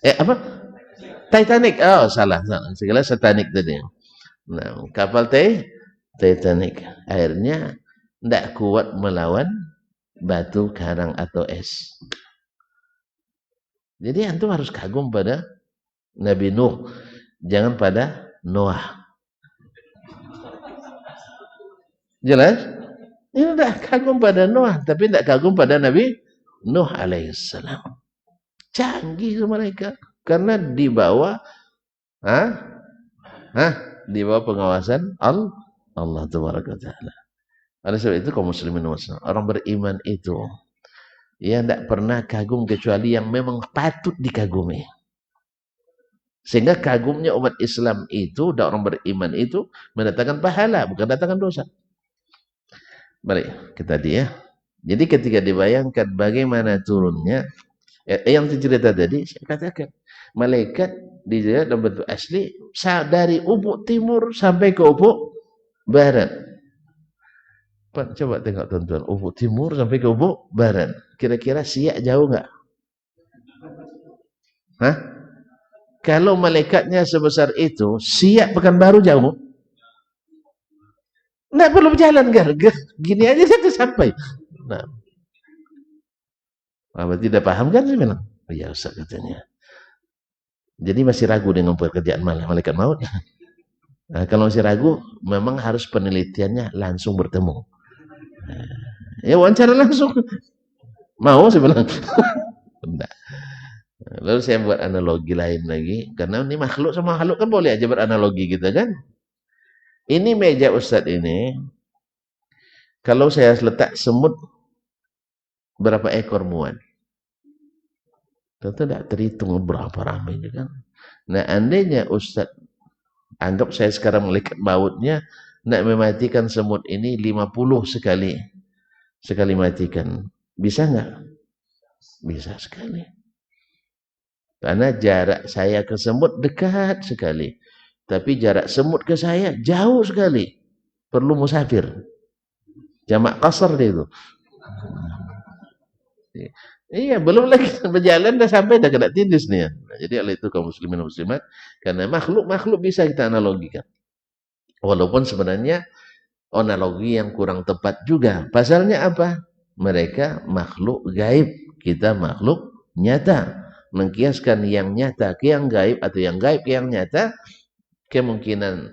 Apa? Titanic. Oh, salah. Segala Titanic tadi. Nah, kapal Titanic. Akhirnya tidak kuat melawan batu karang atau es. Jadi antum harus kagum pada Nabi Nuh, jangan pada Noah. Jelas? Ini tidak kagum pada Noah, tapi tidak kagum pada Nabi Nuh alaihissalam. Canggih mereka karena di bawah di bawah pengawasan Allah Taala. Oleh sebab itu kaum muslimin orang beriman itu ya tidak pernah kagum kecuali yang memang patut dikagumi. Sehingga kagumnya umat Islam itu dan orang beriman itu mendatangkan pahala, bukan datangkan dosa. Baik, kita dia. Jadi ketika dibayangkan bagaimana turunnya, yang cerita tadi, saya katakan, malaikat dia dalam bentuk asli dari ufuk timur sampai ke ufuk barat. Coba tengok tuan-tuan, ufuk timur sampai ke ufuk barat. Kira-kira Siak jauh nggak? Hah? Kalau malaikatnya sebesar itu, Siak Pekanbaru jauh? Nggak perlu berjalan, gini aja saya sampai. Nah, tidak paham kan? Saya bilang, oh, ya Ustaz katanya. Jadi masih ragu dengan pekerjaan malaikat maut. Nah, kalau masih ragu, memang harus penelitiannya langsung bertemu. Ya wawancara langsung. Mau saya bilang. Enggak. Lalu saya buat analogi lain lagi. Karena ini makhluk sama makhluk kan boleh aja beranalogi gitu kan. Ini meja Ustadz ini, kalau saya letak semut, berapa ekor muat? Tentu tidak terhitung berapa ramai kan. Nah, andainya Ustadz, anggap saya sekarang malaikat mautnya, nak mematikan semut ini 50 sekali matikan. Bisa nggak? Bisa sekali. Karena jarak saya ke semut dekat sekali. Tapi jarak semut ke saya jauh sekali. Perlu musafir. Jamak qasar dia itu. Iya, belum lagi berjalan dah sampai dah kena tindis nih ya. Nah, jadi oleh itu kaum muslimin dan muslimat, karena makhluk bisa kita analogikan. Walaupun sebenarnya analogi yang kurang tepat juga. Pasalnya apa? Mereka makhluk gaib, kita makhluk nyata. Mengkiaskan yang nyata ke yang gaib atau yang gaib ke yang nyata, kemungkinan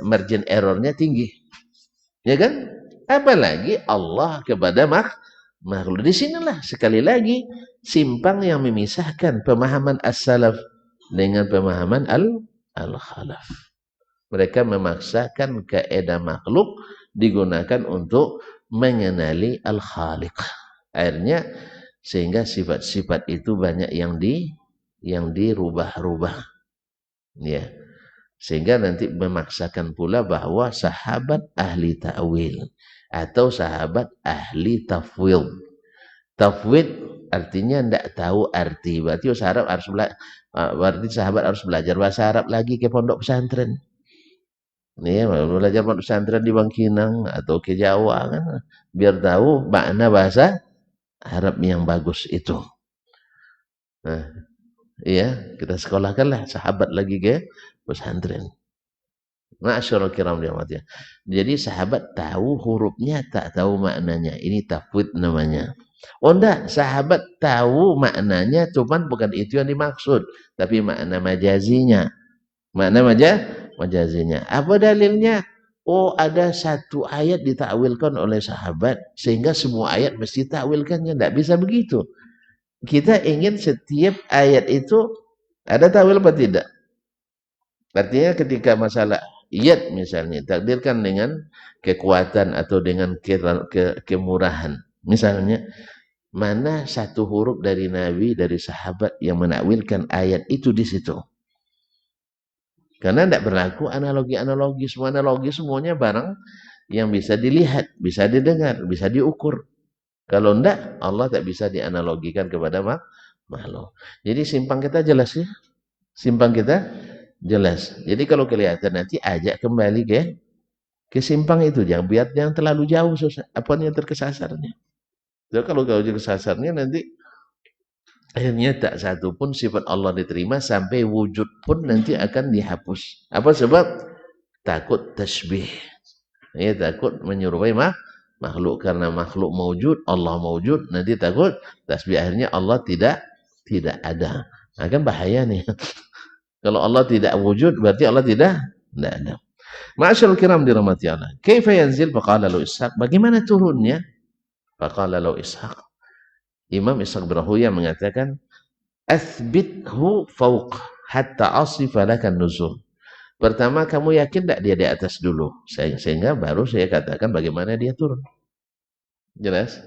margin errornya tinggi. Ya kan? Apalagi Allah kepada makhluk. Di sinilah sekali lagi simpang yang memisahkan pemahaman as-salaf dengan pemahaman al-khalaf. Mereka memaksakan kaidah makhluk digunakan untuk mengenali al-khaliq. Akhirnya sehingga sifat-sifat itu banyak yang dirubah-rubah. Ya. Sehingga nanti memaksakan pula bahwa sahabat ahli ta'wil atau sahabat ahli tafwid. Tafwid artinya tidak tahu arti. Berarti sahabat harus belajar bahasa Arab lagi ke pondok pesantren. Nih, belajar pondok pesantren di Bangkinang atau ke Jawa kan, biar tahu makna bahasa Arab yang bagus itu. Nah, iya, kita sekolahkanlah sahabat lagi ke pesantren. Ma'asyiral kiram dirahmati. Jadi sahabat tahu hurufnya, tak tahu maknanya. Ini tafwid namanya. Oh enggak, sahabat tahu maknanya, cuman bukan itu yang dimaksud, tapi makna majazinya. Makna majazinya. Apa dalilnya? Oh, ada satu ayat ditakwilkan oleh sahabat, sehingga semua ayat mesti takwilkannya. Tidak bisa begitu. Kita ingin setiap ayat itu ada takwil apa tidak? Artinya ketika masalah yad misalnya, takdirkan dengan kekuatan atau dengan kemurahan. Misalnya, mana satu huruf dari Nabi, dari sahabat yang menakwilkan ayat itu di situ. Karena tidak berlaku analogi-analogi. Semua analogi semuanya barang yang bisa dilihat, bisa didengar, bisa diukur. Kalau tidak, Allah tak bisa dianalogikan kepada makhluk. Jadi simpang kita jelas ya. Simpang kita jelas. Jadi kalau kelihatan nanti ajak kembali ke simpang itu. Jangan biar yang terlalu jauh apanya terkesasarnya. Jadi kalau kau kesasarnya nanti akhirnya tak satu pun sifat Allah diterima sampai wujud pun nanti akan dihapus. Apa sebab? Takut tasbih. Ya, takut menyerupai makhluk karena makhluk maujud, Allah maujud, nanti takut tasbih akhirnya Allah tidak ada. Akan bahaya nih. Kalau Allah tidak wujud berarti Allah tidak ada. Ma'asyarul kiram dirahmati Allah. Kaifa yanzil faqala lahu Ishaq? Bagaimana turunnya? Faqala lahu Ishaq. Imam Ishaq bin Rahuya mengatakan, "Athbithu fawq hatta asifa lakan nuzul." Pertama kamu yakin tidak dia di atas dulu, sehingga baru saya katakan bagaimana dia turun. Jelas?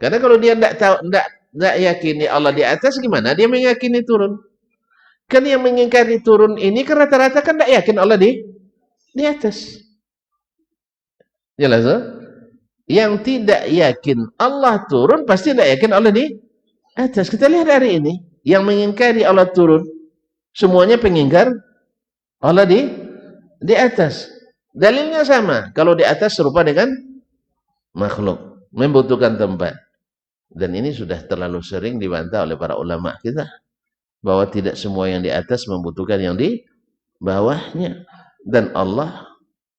Karena kalau dia tidak yakini Allah di atas, gimana dia meyakini turun? Kan yang mengingkari turun ini kan rata-rata kan tidak yakin Allah di atas. Jelas? Yang tidak yakin Allah turun pasti tidak yakin Allah di atas. Kita lihat hari ini yang mengingkari Allah turun, semuanya pengingkar Allah di atas. Dalilnya sama. Kalau di atas serupa dengan makhluk, membutuhkan tempat. Dan ini sudah terlalu sering dibantah oleh para ulama kita bahwa tidak semua yang di atas membutuhkan yang di bawahnya. Dan Allah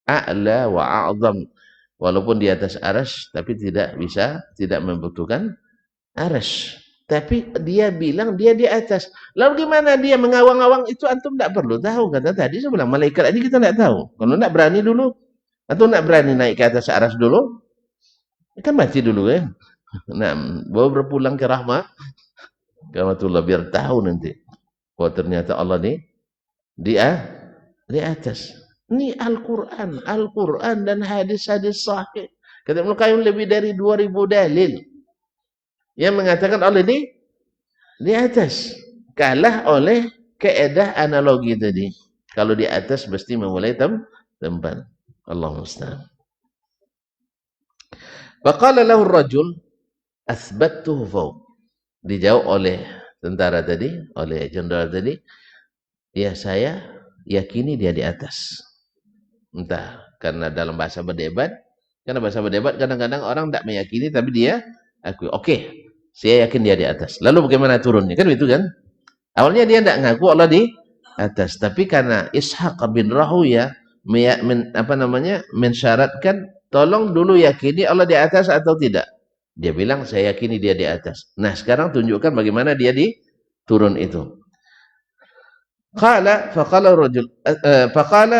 a'la wa a'zam. Walaupun di atas arsy tapi tidak membutuhkan arsy. Tapi dia bilang dia di atas. Lalu gimana dia mengawang-awang itu antum tidak perlu tahu. Kata tadi saya bilang malaikat ini kita tidak tahu. Kalau tidak berani dulu atau tidak berani naik ke atas arsy dulu, kan mati dulu ya. Nah, baru berpulang ke rahmatullah biar tahu nanti. Oh ternyata Allah di atas. Ini Al-Quran dan hadis-hadis sahih. Kata Ibnu Qayyim lebih dari 2000 dalil yang mengatakan Allah di atas. Kalah oleh keedah analogi tadi. Kalau di atas mesti memulai tempat. Allah musta'an. Faqala lahu ar-rajul athbattuhu fawq. Dijawab oleh tentara tadi, oleh jenderal tadi, ya saya yakini dia di atas. Entah karena dalam bahasa berdebat, kadang-kadang orang tidak meyakini tapi dia akui. Oke, saya yakin dia di atas. Lalu bagaimana turunnya? Kan itu kan? Awalnya dia tidak ngaku Allah di atas, tapi karena Ishaq bin Rahuya mensyaratkan tolong dulu yakini Allah di atas atau tidak. Dia bilang saya yakini dia di atas. Nah, sekarang tunjukkan bagaimana dia turun itu. Faqala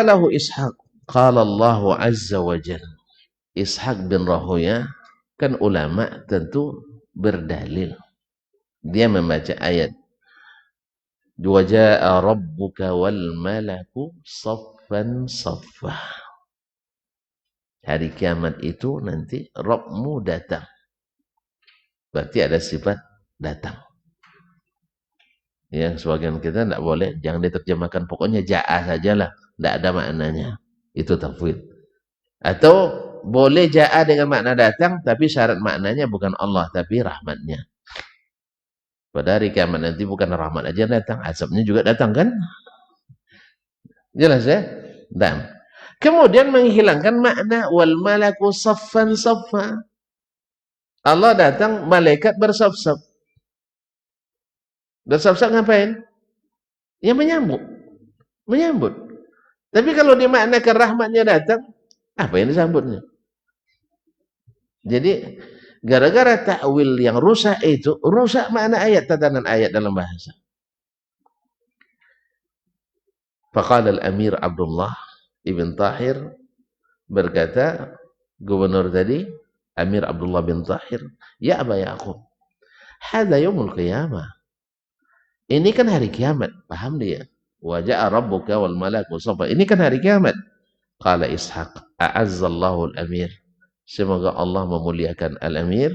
lahu Ishaq. Qala Allah Azza wa Jalla. Ishaq bin Rahuya kan ulama tentu berdalil. Dia membaca ayat. Wa jaa rabbuka wal malaku saffan saffa. Hari kiamat itu nanti Rabbmu datang. Berarti ada sifat datang. Ya, sebagian kita tidak boleh, jangan diterjemahkan pokoknya jaa sajalah, tidak ada maknanya. Itu tafwid. Atau boleh jaa dengan makna datang, tapi syarat maknanya bukan Allah, tapi rahmatnya. Pada hari kiamat nanti bukan rahmat aja datang, azabnya juga datang kan? Jelas ya? Dan kemudian menghilangkan makna wal malaku saffan saffa. Allah datang, malaikat bersaf-saf. Bersaf-saf ngapain? Ya menyambut. Tapi kalau dimaknakan rahmatnya datang, apa yang disambutnya? Jadi gara-gara takwil yang rusak itu, rusak makna ayat, tatanan ayat dalam bahasa. Faqala al-Amir Abdullah ibn Tahir berkata, gubernur tadi, Amir Abdullah bin Tahir, ya Aba Ya'qub, hadza yaumul qiyamah. Ini kan hari kiamat, paham dia? Wa ja'a rabbuka wal malaku safa. Ini kan hari kiamat. Qala Ishaq, a'azzallahu al-amir. Semoga Allah memuliakan al-amir,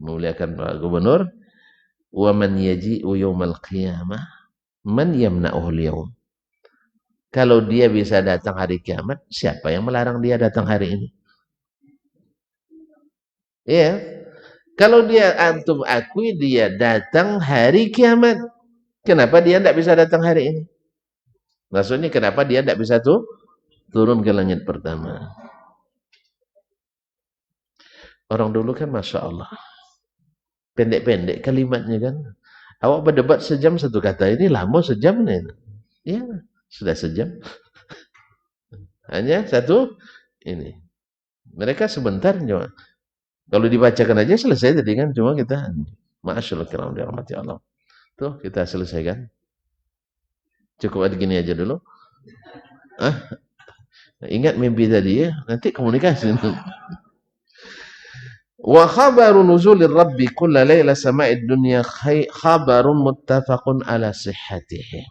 memuliakan Pak Gubernur. Wa man yaji'u yaumal qiyamah, man yamna'uhu al-yawm. Kalau dia bisa datang hari kiamat, siapa yang melarang dia datang hari ini? Ya. Kalau dia antum akui dia datang hari kiamat, kenapa dia tidak bisa datang hari ini? Maksudnya kenapa dia tidak bisa turun ke langit pertama? Orang dulu kan Masya Allah. Pendek-pendek kalimatnya kan. Awak berdebat sejam satu kata, ini lama sejam nih. Ya, sudah sejam. Hanya satu ini. Mereka sebentar cuma. Kalau dibacakan aja selesai tadi kan. Cuma kita, ma'asyallah kiram dirahmati Allah. Tuh kita selesaikan. Cukup gini aja dulu. Ingat mimpi tadi ya. Nanti komunikasi. Wa khabaru nuzulir rabbi kulla layla sama'id dunya khabarun muttafaqun ala sihhatihi.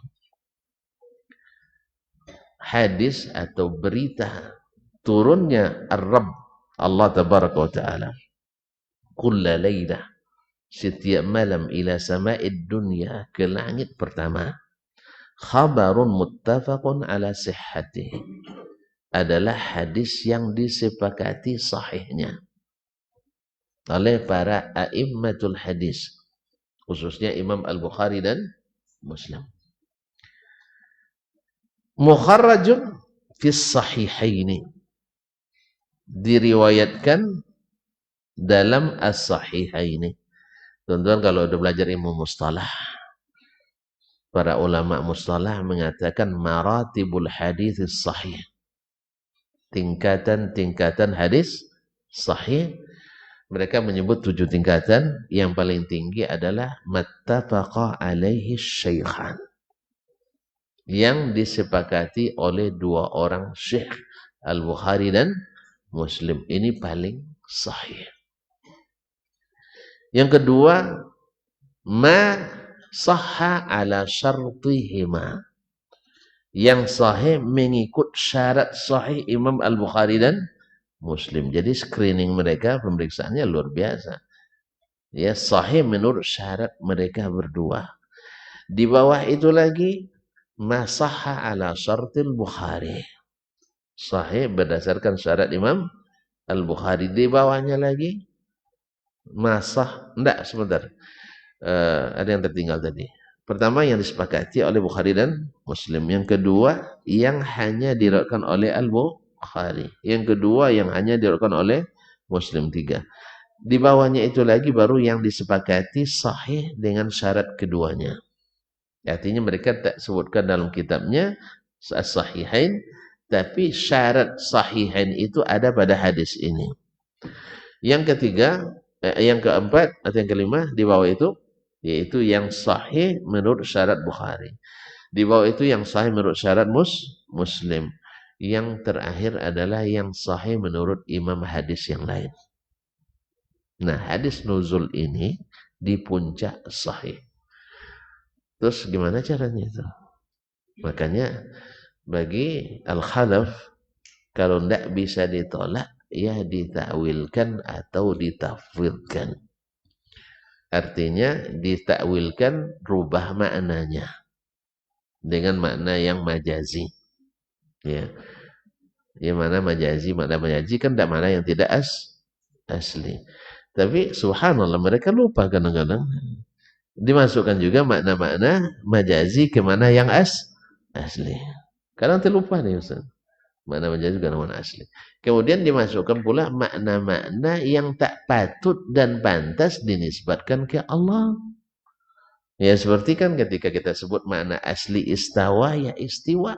Hadis atau berita turunnya Ar-Rabb Allah tabaraka wa taala kulla layla, setiap malam, ila sama'id dunya, ke langit pertama, khabarun muttafaqun ala sihhatihi, adalah hadis yang disepakati sahihnya oleh para a'immatul hadis, khususnya Imam Al-Bukhari dan Muslim. Mukharrajun fis sahihaini, diriwayatkan dalam as-sahihaini. Tuan-tuan kalau udah belajar ilmu mustalah, para ulama mustalah mengatakan maratibul hadis sahih, tingkatan-tingkatan hadis sahih. Mereka menyebut 7 tingkatan. Yang paling tinggi adalah mattafaqa alaihi syaikhan, yang disepakati oleh 2 orang syekh, Al-Bukhari dan Muslim. Ini paling sahih. Yang kedua, ma sahha ala syartihima, yang sahih mengikut syarat sahih Imam Al-Bukhari dan Muslim. Jadi screening mereka, pemeriksaannya luar biasa. Ya, sahih menurut syarat mereka berdua. Di bawah itu lagi, ma sahha ala syartil Bukhari, sahih berdasarkan syarat Imam Al-Bukhari. Di bawahnya lagi, enggak, sebentar. Ada yang tertinggal tadi. Pertama, yang disepakati oleh Bukhari dan Muslim. Yang kedua, yang hanya diriwayatkan oleh Al-Bukhari. Yang kedua, yang hanya diriwayatkan oleh Muslim. 3. Di bawahnya itu lagi baru yang disepakati sahih dengan syarat keduanya. Artinya mereka tak sebutkan dalam kitabnya as-sahihain, tapi syarat sahihain itu ada pada hadis ini. Yang ketiga, yang keempat atau yang kelima di bawah itu, yaitu yang sahih menurut syarat Bukhari. Di bawah itu yang sahih menurut syarat Muslim. Yang terakhir adalah yang sahih menurut imam hadis yang lain. Nah, hadis nuzul ini di puncak sahih. Terus gimana caranya itu? Makanya bagi al-khalaf, kalau tidak bisa ditolak, ya ditakwilkan atau ditafwidkan. Artinya ditakwilkan, rubah maknanya dengan makna yang majazi. Ya. Yang mana majazi, makna majazi kan tidak makna yang tidak asli. Tapi subhanallah mereka lupa kadang-kadang. Dimasukkan juga makna-makna majazi ke mana yang asli. Kadang terlupa nih Ustaz. Makna majazi bukan makna asli. Kemudian dimasukkan pula makna-makna yang tak patut dan pantas dinisbatkan ke Allah. Ya seperti kan ketika kita sebut makna asli istawa, ya istiwa.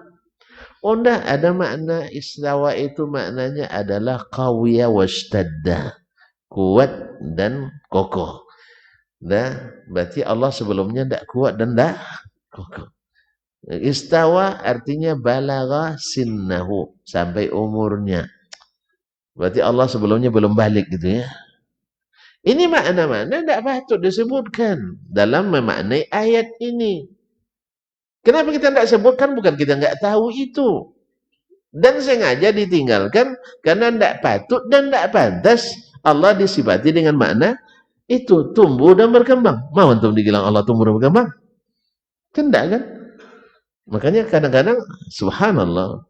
Oh enggak, ada makna istawa itu maknanya adalah qawiya washtadda, kuat dan kokoh. Nah, berarti Allah sebelumnya tidak kuat dan tidak kokoh. Istawa artinya balagha sinnahu, sampai umurnya. Berarti Allah sebelumnya belum balik gitu ya. Ini makna-makna tidak patut disebutkan dalam memaknai ayat ini. Kenapa kita tidak sebutkan? Bukan kita nggak tahu itu. Dan sengaja ditinggalkan karena tidak patut dan tidak pantas Allah disifati dengan makna itu, tumbuh dan berkembang. Mau antum dibilang Allah tumbuh dan berkembang? Kan tidak kan? Makanya kadang-kadang subhanallah,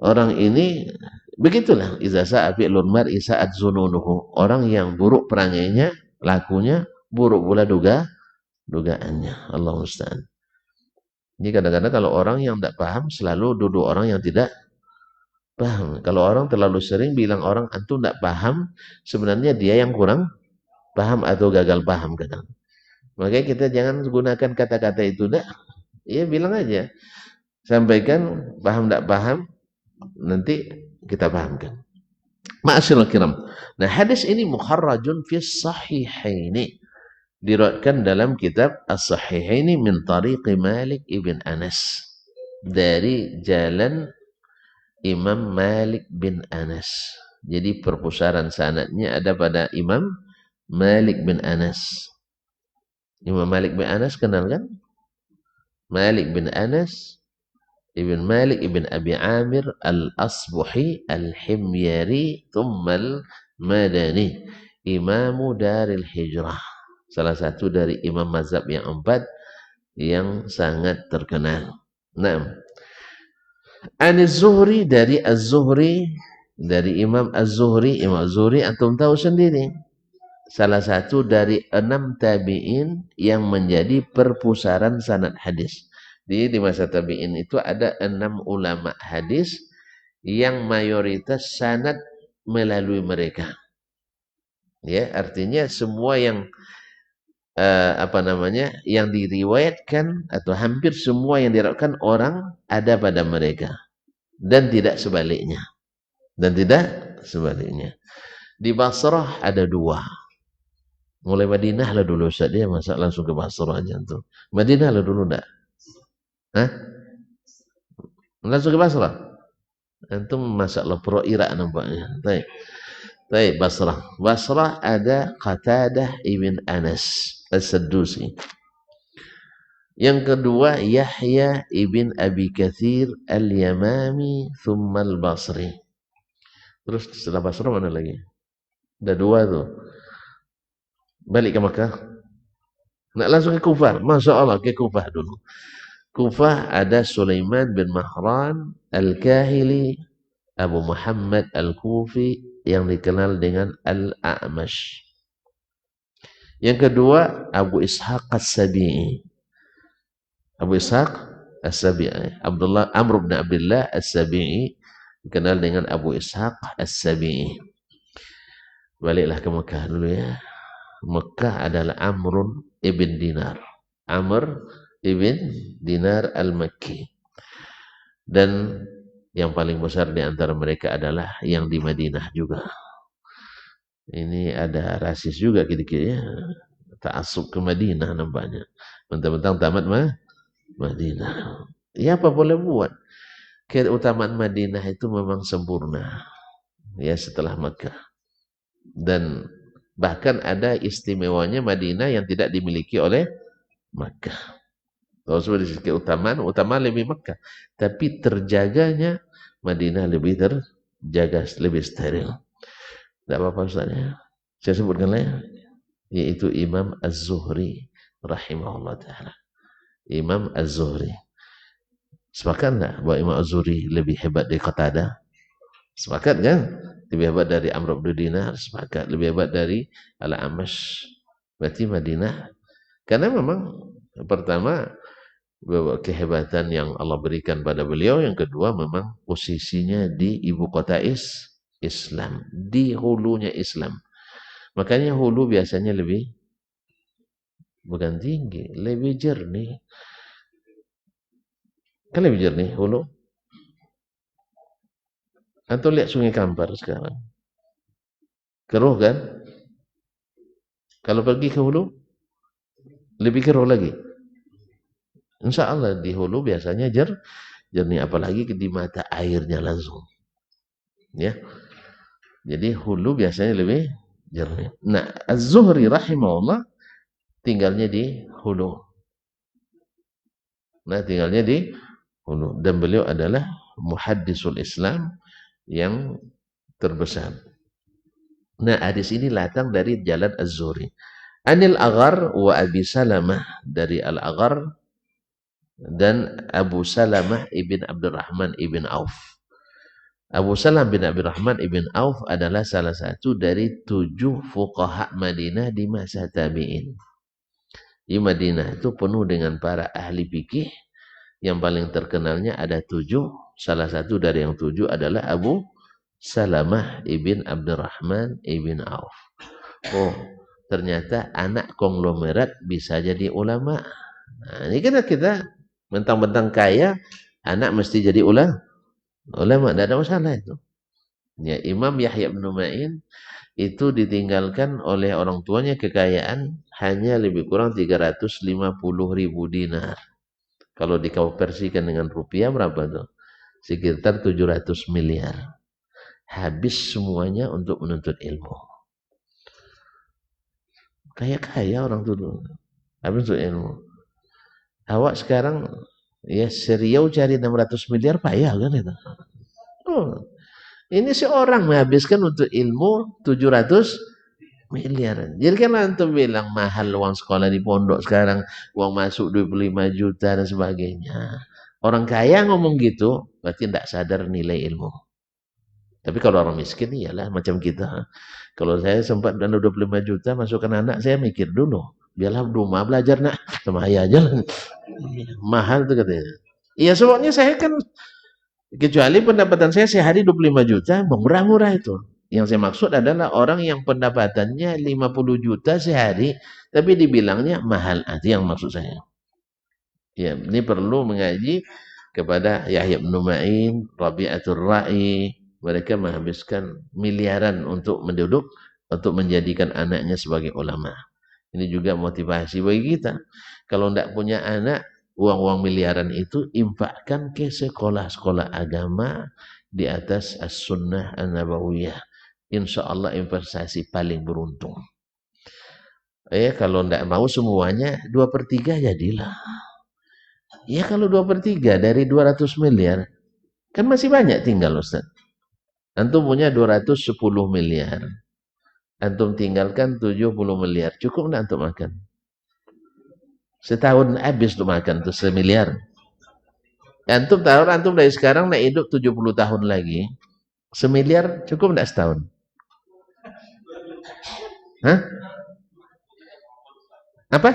orang ini begitulah, iza sa'a fi'lun mar'i sa'at zununuhu. Orang yang buruk perangainya, lakunya buruk pula dugaannya. Allah musta'an. Jadi kadang-kadang kalau orang yang tidak paham selalu duduk orang yang tidak paham. Kalau orang terlalu sering bilang orang antum tidak paham, sebenarnya dia yang kurang paham atau gagal paham kadang. Makanya kita jangan gunakan kata-kata itu dah. Ya bilang aja. Sampaikan paham tidak paham, nanti kita pahamkan. Ma'asyiral kiram. Nah, hadis ini mukharrajun fi sahihaini. Diriwayatkan dalam kitab As-Sahihaini min tariqi Malik ibn Anas. Dari jalan Imam Malik bin Anas. Jadi perpustakaan sanadnya ada pada Imam Malik bin Anas. Imam Malik bin Anas kenal kan? Malik bin Anas ibn Malik ibn Abi Amir al-Asbuhi al-Himyari thummal Madani, Imamu Daril Hijrah. Salah satu dari imam mazhab yang 4 yang sangat terkenal. Nah, Az-Zuhri, dari Az-Zuhri, dari Imam Az-Zuhri. Imam Az-Zuhri antum tahu sendiri, salah satu dari 6 tabi'in yang menjadi perpusaran sanad hadis. Di masa tabi'in itu ada 6 ulama hadis yang mayoritas sanad melalui mereka. Ya, artinya semua yang yang diriwayatkan atau hampir semua yang diriwayatkan orang ada pada mereka, dan tidak sebaliknya. Di Basrah ada 2. Mulai Madinah lah dulu Ustaz, dia masa langsung ke Basrah aja tuh. Madinah lah dulu enggak? Hah? Langsung ke Basrah? Antum masalah pro Irak nampaknya. Baik, Basrah. Basrah ada Qatadah ibn Anas As-Saddusi. Yang kedua Yahya ibn Abi Katsir Al-Yamami thumma Al-Basri. Terus setelah Basrah mana lagi? Ada 2 tuh. Balik ke Makkah. Nak langsung ke Kufah. Masya Allah, ke Kufah dulu. Kufah ada Sulaiman bin Mahran Al-Kahili Abu Muhammad Al-Kufi yang dikenal dengan Al-A'mash. Yang kedua Abu Ishaq As-Sabi'i. Abu Ishaq As-Sabi'i, Amr bin Abdullah As-Sabi'i, dikenal dengan Abu Ishaq As-Sabi'i. Baliklah ke Mekah dulu ya. Mekah adalah Amr ibn Dinar. Amr ibn Dinar Al-Makki. Dan yang paling besar di antara mereka adalah yang di Madinah juga. Ini ada rasis juga kira-kira ya. Ta'assub ke Madinah nampaknya. Mentang-mentang tamat Madinah. Ya apa boleh buat. Keutamaan Madinah itu memang sempurna. Ya setelah Makkah. Dan bahkan ada istimewanya Madinah yang tidak dimiliki oleh Makkah. Kalau sudah disebut keutamaan, utama lebih Makkah. Tapi terjaganya Madinah lebih terjaga, lebih steril. Tidak apa-apa Ustaz ya. Saya sebutkan lah ya. Yaitu Imam Az-Zuhri rahimahullah ta'ala. Imam Az-Zuhri. Sepakat enggak bahwa Imam Az-Zuhri lebih hebat dari Qatadah? Sepakat kan? Lebih hebat dari Amr bin Dinar? Sepakat. Lebih hebat dari Al-A'mash? Berarti Madinah. Karena memang pertama kehebatan yang Allah berikan pada beliau, yang kedua memang posisinya di ibu kota Islam, di hulunya Islam. Makanya hulu biasanya lebih, bukan tinggi, lebih jernih. Kan lebih jernih hulu. Atau lihat Sungai Kampar sekarang. Keruh kan? Kalau pergi ke hulu, lebih keruh lagi. Insya Allah di hulu biasanya jernih, apalagi di mata airnya langsung. Ya. Jadi hulu biasanya lebih jernih. Nah, Az-Zuhri rahimahullah tinggalnya di hulu. Nah, tinggalnya di Hulu. Dan beliau adalah muhaddisul Islam yang terbesar. Nah, hadis ini datang dari jalan Az-Zuhri. Anil Aghar wa Abi Salamah, dari Al-Aghar dan Abu Salamah ibn Abdurrahman ibn Auf. Abu Salamah bin Abdurrahman ibn Auf adalah salah satu dari 7 fuqaha Madinah di masa tabi'in. Di Madinah itu penuh dengan para ahli fikih. Yang paling terkenalnya ada 7. Salah satu dari yang 7 adalah Abu Salamah ibn Abdurrahman ibn Auf. Oh, ternyata anak konglomerat bisa jadi ulama. Nah, ini kan kita mentang-mentang kaya, anak mesti jadi ulama. Tidak ada masalah itu. Ya, Imam Yahya bin Ma'in itu ditinggalkan oleh orang tuanya kekayaan hanya lebih kurang 350.000 dinar. Kalau dikonversikan dengan rupiah berapa tuh? Sekitar 700 miliar. Habis semuanya untuk menuntut ilmu. Kaya-kaya orang tuh dulu. Habis untuk ilmu. Awak sekarang ya seriau cari 600 miliar payah kan itu. Oh, ini seorang menghabiskan untuk ilmu 700 miliar. Jadi kan antum bilang mahal uang sekolah di pondok sekarang, uang masuk 25 juta dan sebagainya. Orang kaya ngomong gitu, berarti tidak sadar nilai ilmu. Tapi kalau orang miskin, iyalah macam kita. Kalau saya sempat dana 25 juta masukkan anak, saya mikir dulu. Biarlah rumah belajar nak, sama ayah aja lah. Mahal tuh katanya. Iya sebabnya saya kan, kecuali pendapatan saya sehari 25 juta, murah-murah itu. Yang saya maksud adalah orang yang pendapatannya 50 juta sehari, tapi dibilangnya mahal. Itu yang maksud saya. Ya, ini perlu mengaji kepada Yahya bin Ma'in, Rabi'atul Ra'i. Mereka menghabiskan miliaran untuk menduduk, untuk menjadikan anaknya sebagai ulama. Ini juga motivasi bagi kita. Kalau tidak punya anak, uang-uang miliaran itu infakkan ke sekolah-sekolah agama di atas as-sunnah an-nabawiyah. Insya Allah investasi paling beruntung. Kalau tidak mau semuanya 2/3 jadilah. Ya kalau 2/3 dari 200 miliar, kan masih banyak tinggal Ustaz. Antum punya 210 miliar. Antum tinggalkan 70 miliar. Cukup tidak antum makan? Setahun habis tuh makan tuh 1 miliar. Antum tahu antum dari sekarang nak hidup 70 tahun lagi. 1 miliar cukup tidak setahun? Hah? Apa?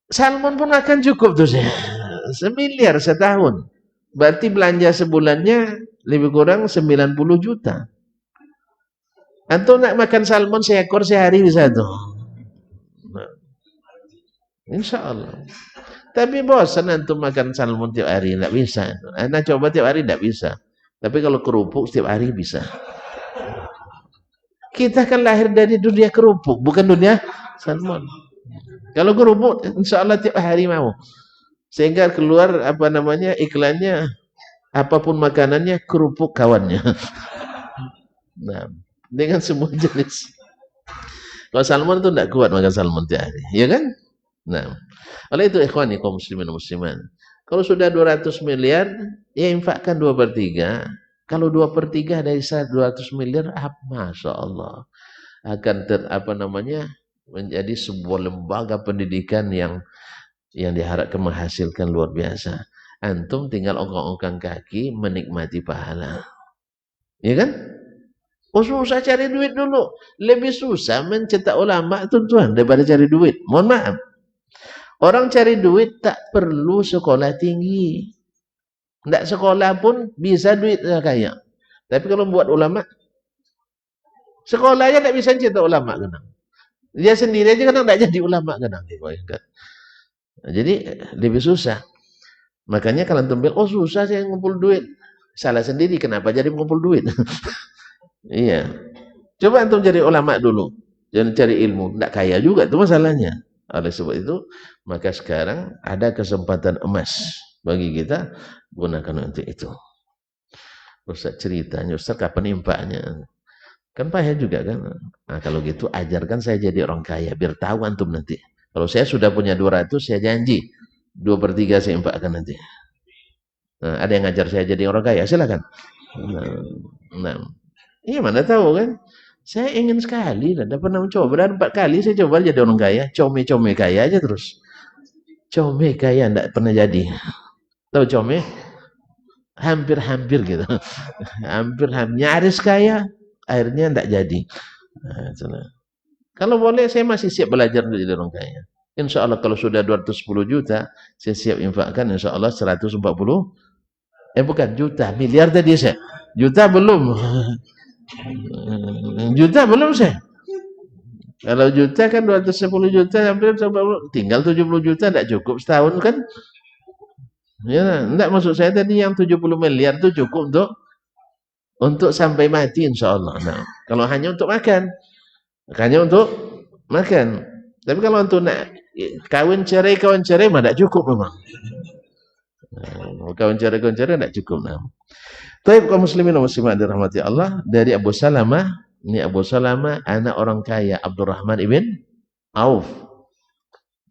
Salmon pun akan cukup tuh saya. 1 miliar setahun. Berarti belanja sebulannya lebih kurang 90 juta. Antum nak makan salmon seekor sehari bisa tuh. Insya Allah. Tapi bosan antum makan salmon tiap hari, tidak bisa. Anda coba tiap hari tidak bisa. Tapi kalau kerupuk setiap hari bisa. Kita kan lahir dari dunia kerupuk, bukan dunia salmon. Kalau kerupuk, insya Allah tiap hari mau. Sehingga keluar iklannya, apapun makanannya, kerupuk kawannya. Nah, dengan semua jenis. Kalau salmon itu tidak kuat makan salmon tiap hari, ya kan? Nah, oleh itu ikhwani kaum muslimin musliman, kalau sudah 200 miliar, ya infakkan 2/3. Kalau 2/3 dari 200 miliar, Masya Allah, akan menjadi sebuah lembaga pendidikan yang diharapkan menghasilkan luar biasa. Antum tinggal ongkang-ongkang kaki menikmati pahala. Ya kan? Oh susah cari duit dulu. Lebih susah mencetak ulama tuan-tuan daripada cari duit. Mohon maaf. Orang cari duit tak perlu sekolah tinggi. Tidak sekolah pun bisa duit kaya. Tapi kalau buat ulama, sekolahnya tidak bisa cetak ulama. Kadang. Dia sendiri aja kadang tidak jadi ulama. Kadang. Jadi lebih susah. Makanya kalau antum bilang, oh susah saya ngumpul duit. Salah sendiri, kenapa jadi ngumpul duit? Iya. Coba antum cari ulama dulu. Jangan cari ilmu. Tidak kaya juga, itu masalahnya. Oleh sebab itu, maka sekarang ada kesempatan emas bagi kita, gunakan untuk itu. Ustaz ceritanya, Ustaz kapan impaknya? Kan payah juga kan? Nah kalau gitu, ajarkan saya jadi orang kaya, biar tahu antum nanti. Kalau saya sudah punya 200, saya janji 2/3 saya infakkan nanti. Nah, ada yang ngajar saya jadi orang kaya, silakan. Nah, iya mana tahu kan? Saya ingin sekali, dan pernah mencoba, dan 4 kali saya coba jadi orang kaya, come kaya aja terus. Come kaya enggak pernah jadi. Tahu come? Hampir-hampir gitu. Hampir-hampir nyaris kaya, akhirnya enggak jadi. Nah, kalau boleh saya masih siap belajar untuk jadi orang kaya. Insya Allah kalau sudah 210 juta, saya siap infakkan insya Allah 140, bukan juta, miliar tadi saya. Juta belum. Juta belum saya. Kalau juta kan 210 juta, hampir tinggal 70 juta, tidak cukup setahun kan? Ya, enggak, maksud saya tadi yang 70 miliar itu cukup untuk sampai mati insya Allah. Nah, kalau hanya untuk makan, Tapi kalau untuk nak kawin cerai mah tidak cukup memang. Kawin cerai tidak cukup. Nah. Baik kaum muslimin wa muslimat dirahmati Allah, dari Abu Salamah, ini Abu Salamah anak orang kaya Abdurrahman ibn Auf,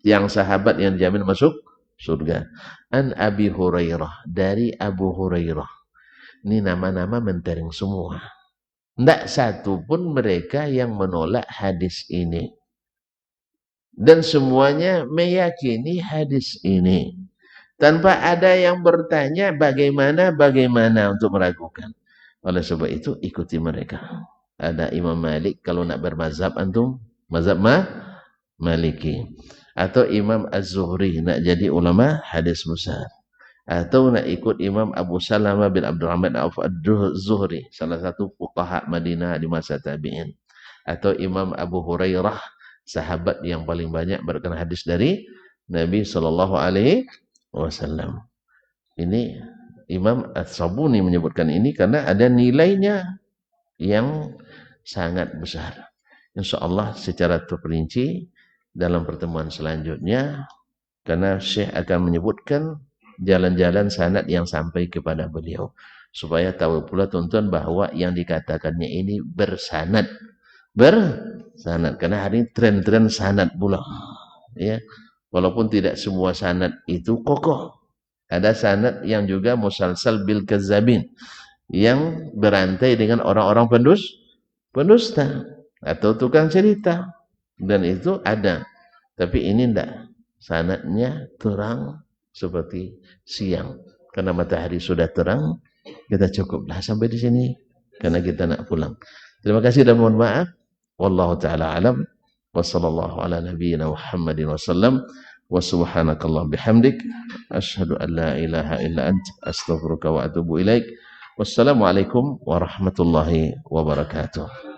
yang sahabat yang dijamin masuk surga. An Abi Hurairah, dari Abu Hurairah. Ini nama-nama mentereng semua. Tidak satu pun mereka yang menolak hadis ini. Dan semuanya meyakini hadis ini. Tanpa ada yang bertanya bagaimana untuk meragukan. Oleh sebab itu ikuti mereka. Ada Imam Malik, kalau nak bermazhab antum, mazhab Maliki. Atau Imam Az-Zuhri, nak jadi ulama hadis besar. Atau nak ikut Imam Abu Salamah bin Abdurrahman Az-Zuhri, salah satu fuqaha Madinah di masa tabi'in. Atau Imam Abu Hurairah, sahabat yang paling banyak berkenaan hadis dari Nabi sallallahu alaihi wasallam. Ini Imam As-Sabuni menyebutkan ini karena ada nilainya yang sangat besar. Insyaallah secara terperinci dalam pertemuan selanjutnya, karena Syekh akan menyebutkan jalan-jalan sanad yang sampai kepada beliau, supaya tahu pula tuan-tuan bahwa yang dikatakannya ini bersanad, karena hari ini tren-tren sanad pula, ya. Walaupun tidak semua sanad itu kokoh. Ada sanad yang juga musalsal bil kadzabin, yang berantai dengan orang-orang pendusta atau tukang cerita. Dan itu ada. Tapi ini tidak. Sanadnya terang seperti siang. Karena matahari sudah terang, kita cukuplah sampai di sini. Karena kita nak pulang. Terima kasih dan mohon maaf. Wallahu ta'ala alam. Wassallallahu ala nabiyyina Muhammadin wasallam. Wa subhanakallah bihamdik. Ashhadu an la ilaha illa ant. Astaghfiruka wa atubu ilaik. Wassalamualaikum warahmatullahi wabarakatuh.